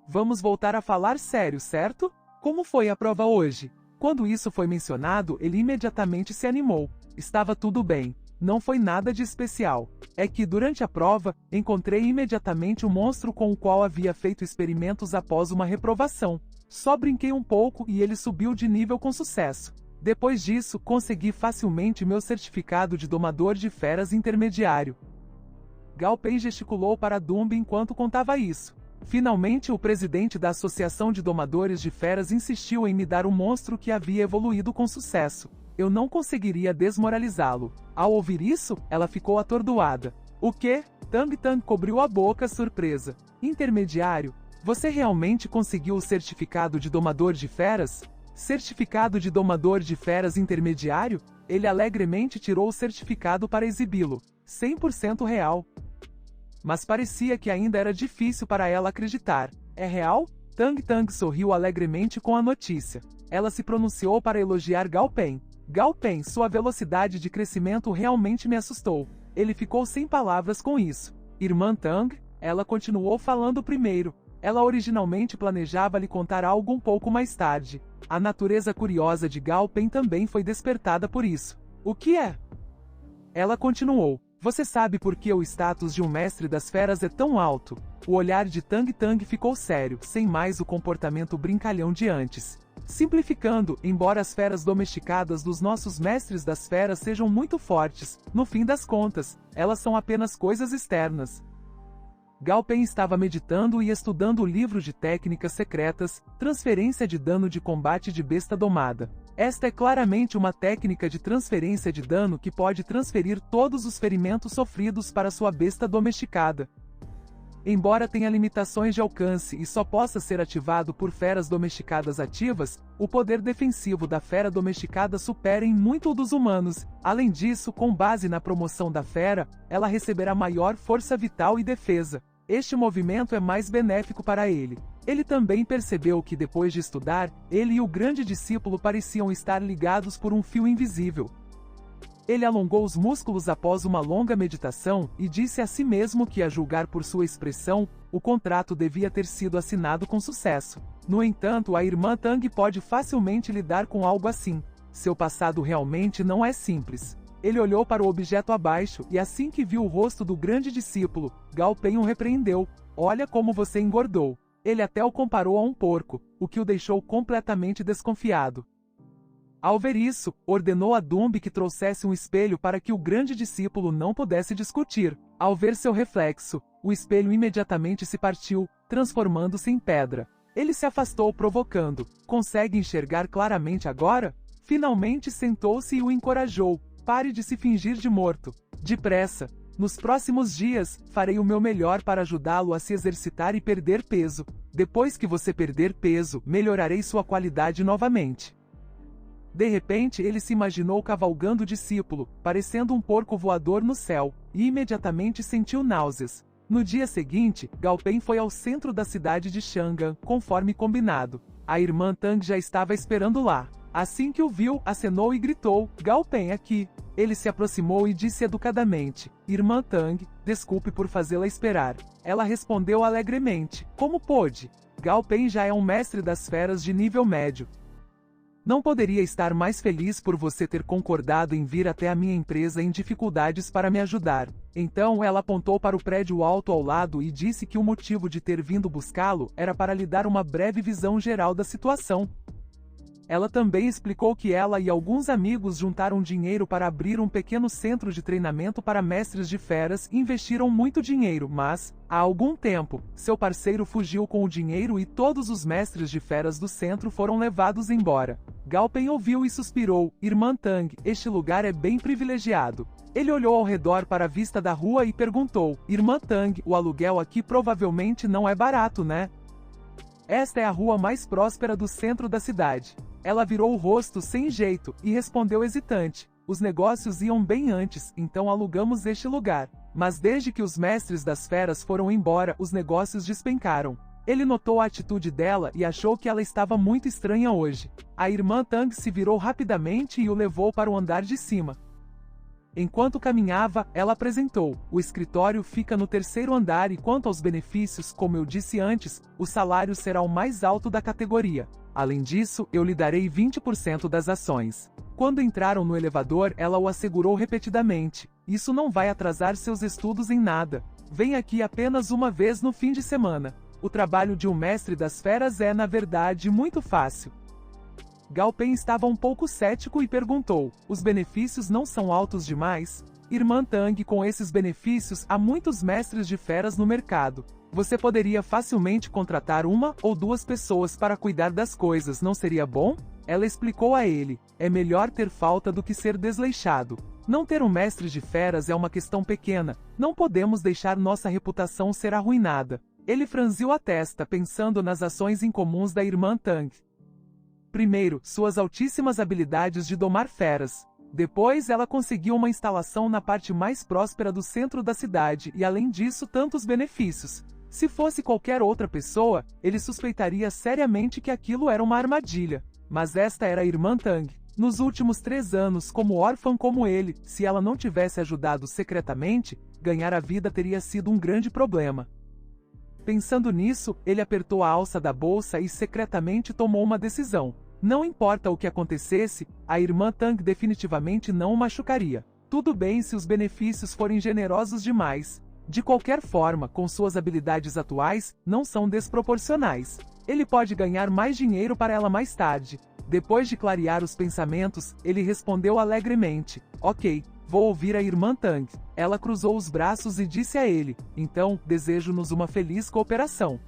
Vamos voltar a falar sério, certo? Como foi a prova hoje? Quando isso foi mencionado, ele imediatamente se animou. Estava tudo bem. Não foi nada de especial. É que, durante a prova, encontrei imediatamente o monstro com o qual havia feito experimentos após uma reprovação. Só brinquei um pouco e ele subiu de nível com sucesso. Depois disso, consegui facilmente meu certificado de domador de feras intermediário. Gao Pei gesticulou para Dumbi enquanto contava isso. Finalmente, o presidente da Associação de Domadores de Feras insistiu em me dar um monstro que havia evoluído com sucesso. Eu não conseguiria desmoralizá-lo. Ao ouvir isso, ela ficou atordoada. O quê? Tang Tang cobriu a boca, surpresa. Intermediário? Você realmente conseguiu o certificado de domador de feras? Certificado de domador de feras intermediário? Ele alegremente tirou o certificado para exibi-lo. 100% real. Mas parecia que ainda era difícil para ela acreditar. É real? Tang Tang sorriu alegremente com a notícia. Ela se pronunciou para elogiar Gao Pen. Gao Pen, sua velocidade de crescimento realmente me assustou. Ele ficou sem palavras com isso. Irmã Tang? Ela continuou falando primeiro. Ela originalmente planejava lhe contar algo um pouco mais tarde. A natureza curiosa de Gao Pen também foi despertada por isso. O que é? Ela continuou. Você sabe por que o status de um mestre das feras é tão alto? O olhar de Tang Tang ficou sério, sem mais o comportamento brincalhão de antes. Simplificando, embora as feras domesticadas dos nossos mestres das feras sejam muito fortes, no fim das contas, elas são apenas coisas externas. Gao Pen estava meditando e estudando o livro de técnicas secretas, transferência de dano de combate de besta domada. Esta é claramente uma técnica de transferência de dano que pode transferir todos os ferimentos sofridos para sua besta domesticada. Embora tenha limitações de alcance e só possa ser ativado por feras domesticadas ativas, o poder defensivo da fera domesticada supera em muito o dos humanos. Além disso, com base na promoção da fera, ela receberá maior força vital e defesa. Este movimento é mais benéfico para ele. Ele também percebeu que depois de estudar, ele e o grande discípulo pareciam estar ligados por um fio invisível. Ele alongou os músculos após uma longa meditação e disse a si mesmo que, a julgar por sua expressão, o contrato devia ter sido assinado com sucesso. No entanto, a irmã Tang pode facilmente lidar com algo assim. Seu passado realmente não é simples. Ele olhou para o objeto abaixo e, assim que viu o rosto do grande discípulo, Gao Pen o repreendeu. Olha como você engordou. Ele até o comparou a um porco, o que o deixou completamente desconfiado. Ao ver isso, ordenou a Dumbi que trouxesse um espelho para que o grande discípulo não pudesse discutir. Ao ver seu reflexo, o espelho imediatamente se partiu, transformando-se em pedra. Ele se afastou provocando. Consegue enxergar claramente agora? Finalmente sentou-se e o encorajou. Pare de se fingir de morto. Depressa. Nos próximos dias, farei o meu melhor para ajudá-lo a se exercitar e perder peso. Depois que você perder peso, melhorarei sua qualidade novamente. De repente, ele se imaginou cavalgando o discípulo, parecendo um porco voador no céu, e imediatamente sentiu náuseas. No dia seguinte, Gao Pen foi ao centro da cidade de Chang'an, conforme combinado. A irmã Tang já estava esperando lá. Assim que o viu, acenou e gritou, Gao Pen aqui. Ele se aproximou e disse educadamente, Irmã Tang, desculpe por fazê-la esperar. Ela respondeu alegremente, como pôde? Gao Pen já é um mestre das feras de nível médio. Não poderia estar mais feliz por você ter concordado em vir até a minha empresa em dificuldades para me ajudar. Então ela apontou para o prédio alto ao lado e disse que o motivo de ter vindo buscá-lo era para lhe dar uma breve visão geral da situação. Ela também explicou que ela e alguns amigos juntaram dinheiro para abrir um pequeno centro de treinamento para mestres de feras e investiram muito dinheiro, mas, há algum tempo, seu parceiro fugiu com o dinheiro e todos os mestres de feras do centro foram levados embora. Gao Pen ouviu e suspirou, Irmã Tang, este lugar é bem privilegiado. Ele olhou ao redor para a vista da rua e perguntou, Irmã Tang, o aluguel aqui provavelmente não é barato, né? Esta é a rua mais próspera do centro da cidade. Ela virou o rosto sem jeito e respondeu hesitante. Os negócios iam bem antes, então alugamos este lugar. Mas desde que os mestres das feras foram embora, os negócios despencaram. Ele notou a atitude dela e achou que ela estava muito estranha hoje. A irmã Tang se virou rapidamente e o levou para o andar de cima. Enquanto caminhava, ela apresentou, o escritório fica no terceiro andar e quanto aos benefícios, como eu disse antes, o salário será o mais alto da categoria. Além disso, eu lhe darei 20% das ações. Quando entraram no elevador, ela o assegurou repetidamente, Isso não vai atrasar seus estudos em nada. Vem aqui apenas uma vez no fim de semana. O trabalho de um mestre das feras é, na verdade, muito fácil. Gao Pen estava um pouco cético e perguntou: os benefícios não são altos demais? Irmã Tang, com esses benefícios, há muitos mestres de feras no mercado. Você poderia facilmente contratar uma ou duas pessoas para cuidar das coisas, não seria bom? Ela explicou a ele: é melhor ter falta do que ser desleixado. Não ter um mestre de feras é uma questão pequena, não podemos deixar nossa reputação ser arruinada. Ele franziu a testa pensando nas ações incomuns da irmã Tang. Primeiro, suas altíssimas habilidades de domar feras. Depois, ela conseguiu uma instalação na parte mais próspera do centro da cidade e, além disso, tantos benefícios. Se fosse qualquer outra pessoa, ele suspeitaria seriamente que aquilo era uma armadilha. Mas esta era a irmã Tang. Nos últimos 3 anos, como órfã como ele, se ela não tivesse ajudado secretamente, ganhar a vida teria sido um grande problema. Pensando nisso, ele apertou a alça da bolsa e secretamente tomou uma decisão. Não importa o que acontecesse, a irmã Tang definitivamente não o machucaria. Tudo bem se os benefícios forem generosos demais. De qualquer forma, com suas habilidades atuais, não são desproporcionais. Ele pode ganhar mais dinheiro para ela mais tarde. Depois de clarear os pensamentos, ele respondeu alegremente: ok, vou ouvir a irmã Tang. Ela cruzou os braços e disse a ele: então, desejo-nos uma feliz cooperação.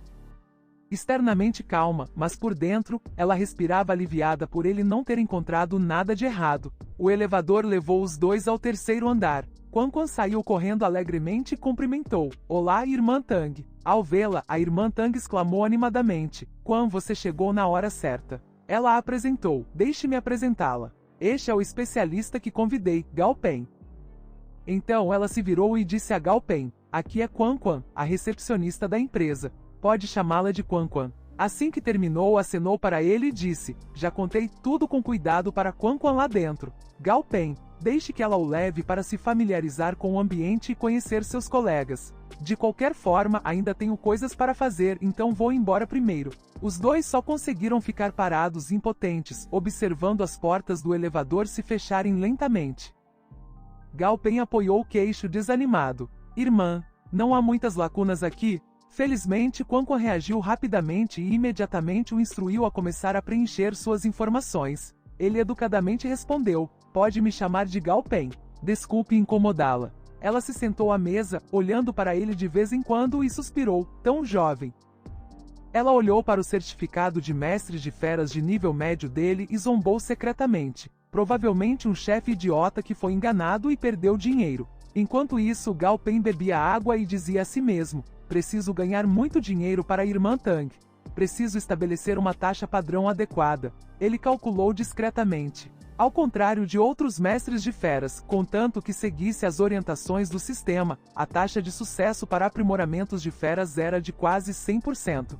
Externamente calma, mas por dentro, ela respirava aliviada por ele não ter encontrado nada de errado. O elevador levou os dois ao 3º andar. Quan Quan saiu correndo alegremente e cumprimentou: olá, irmã Tang. Ao vê-la, a irmã Tang exclamou animadamente: Quan, você chegou na hora certa. Ela a apresentou: deixe-me apresentá-la. Este é o especialista que convidei, Gao Pen. Então ela se virou e disse a Gao Pen: aqui é Quan Quan, a recepcionista da empresa. Pode chamá-la de Quan Quan. Assim que terminou, acenou para ele e disse: já contei tudo com cuidado para Quan Quan lá dentro. Gao Pen, deixe que ela o leve para se familiarizar com o ambiente e conhecer seus colegas. De qualquer forma, ainda tenho coisas para fazer, então vou embora primeiro. Os dois só conseguiram ficar parados impotentes, observando as portas do elevador se fecharem lentamente. Gao Pen apoiou o queixo desanimado. Irmã, não há muitas lacunas aqui? Felizmente, Quan Quan reagiu rapidamente e imediatamente o instruiu a começar a preencher suas informações. Ele educadamente respondeu: pode me chamar de Gao Pen. Desculpe incomodá-la. Ela se sentou à mesa, olhando para ele de vez em quando e suspirou: tão jovem. Ela olhou para o certificado de mestre de feras de nível médio dele e zombou secretamente. Provavelmente um chefe idiota que foi enganado e perdeu dinheiro. Enquanto isso, Gao Pen bebia água e dizia a si mesmo: preciso ganhar muito dinheiro para a irmã Tang. Preciso estabelecer uma taxa padrão adequada. Ele calculou discretamente. Ao contrário de outros mestres de feras, contanto que seguisse as orientações do sistema, a taxa de sucesso para aprimoramentos de feras era de quase 100%.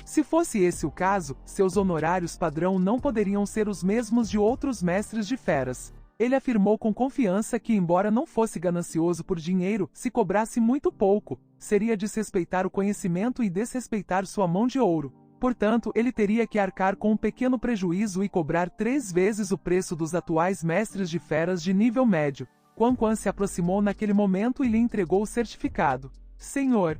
Se fosse esse o caso, seus honorários padrão não poderiam ser os mesmos de outros mestres de feras. Ele afirmou com confiança que, embora não fosse ganancioso por dinheiro, se cobrasse muito pouco, seria desrespeitar o conhecimento e desrespeitar sua mão de ouro. Portanto, ele teria que arcar com um pequeno prejuízo e cobrar 3 vezes o preço dos atuais mestres de feras de nível médio. Quan Quan se aproximou naquele momento e lhe entregou o certificado. Senhor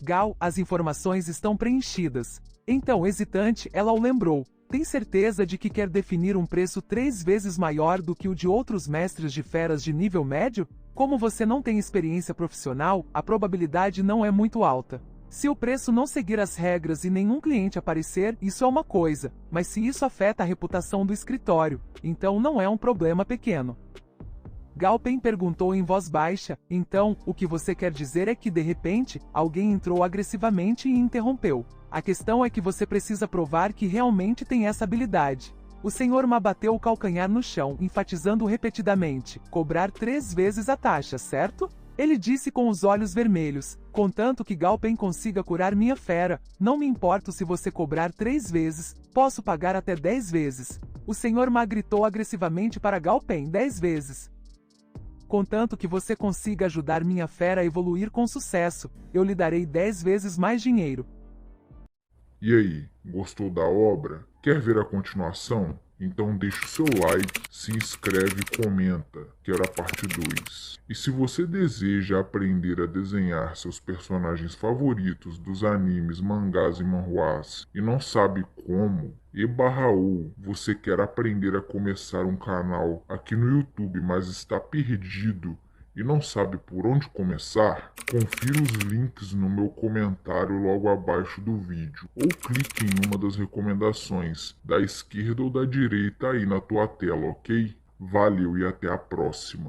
Gao, as informações estão preenchidas. Então, hesitante, ela o lembrou. Tem certeza de que quer definir um preço 3 vezes maior do que o de outros mestres de feras de nível médio? Como você não tem experiência profissional, a probabilidade não é muito alta. Se o preço não seguir as regras e nenhum cliente aparecer, isso é uma coisa, mas se isso afeta a reputação do escritório, então não é um problema pequeno. Gao Pen perguntou em voz baixa: então, o que você quer dizer é que de repente, alguém entrou agressivamente e interrompeu. A questão é que você precisa provar que realmente tem essa habilidade. O senhor Ma bateu o calcanhar no chão, enfatizando repetidamente: cobrar 3 vezes a taxa, certo? Ele disse com os olhos vermelhos: contanto que Gao Pen consiga curar minha fera, não me importo se você cobrar 3 vezes, posso pagar até 10 vezes. O senhor Ma gritou agressivamente para Gao Pen: 10 vezes. Contanto que você consiga ajudar minha fera a evoluir com sucesso, eu lhe darei 10 vezes mais dinheiro. E aí, gostou da obra? Quer ver a continuação? Então deixa o seu like, se inscreve e comenta. Quero a parte 2. E se você deseja aprender a desenhar seus personagens favoritos dos animes, mangás e manhwas e não sabe como, ou você quer aprender a começar um canal aqui no YouTube, mas está perdido e não sabe por onde começar, confira os links no meu comentário logo abaixo do vídeo ou clique em uma das recomendações da esquerda ou da direita aí na tua tela, ok? Valeu e até a próxima!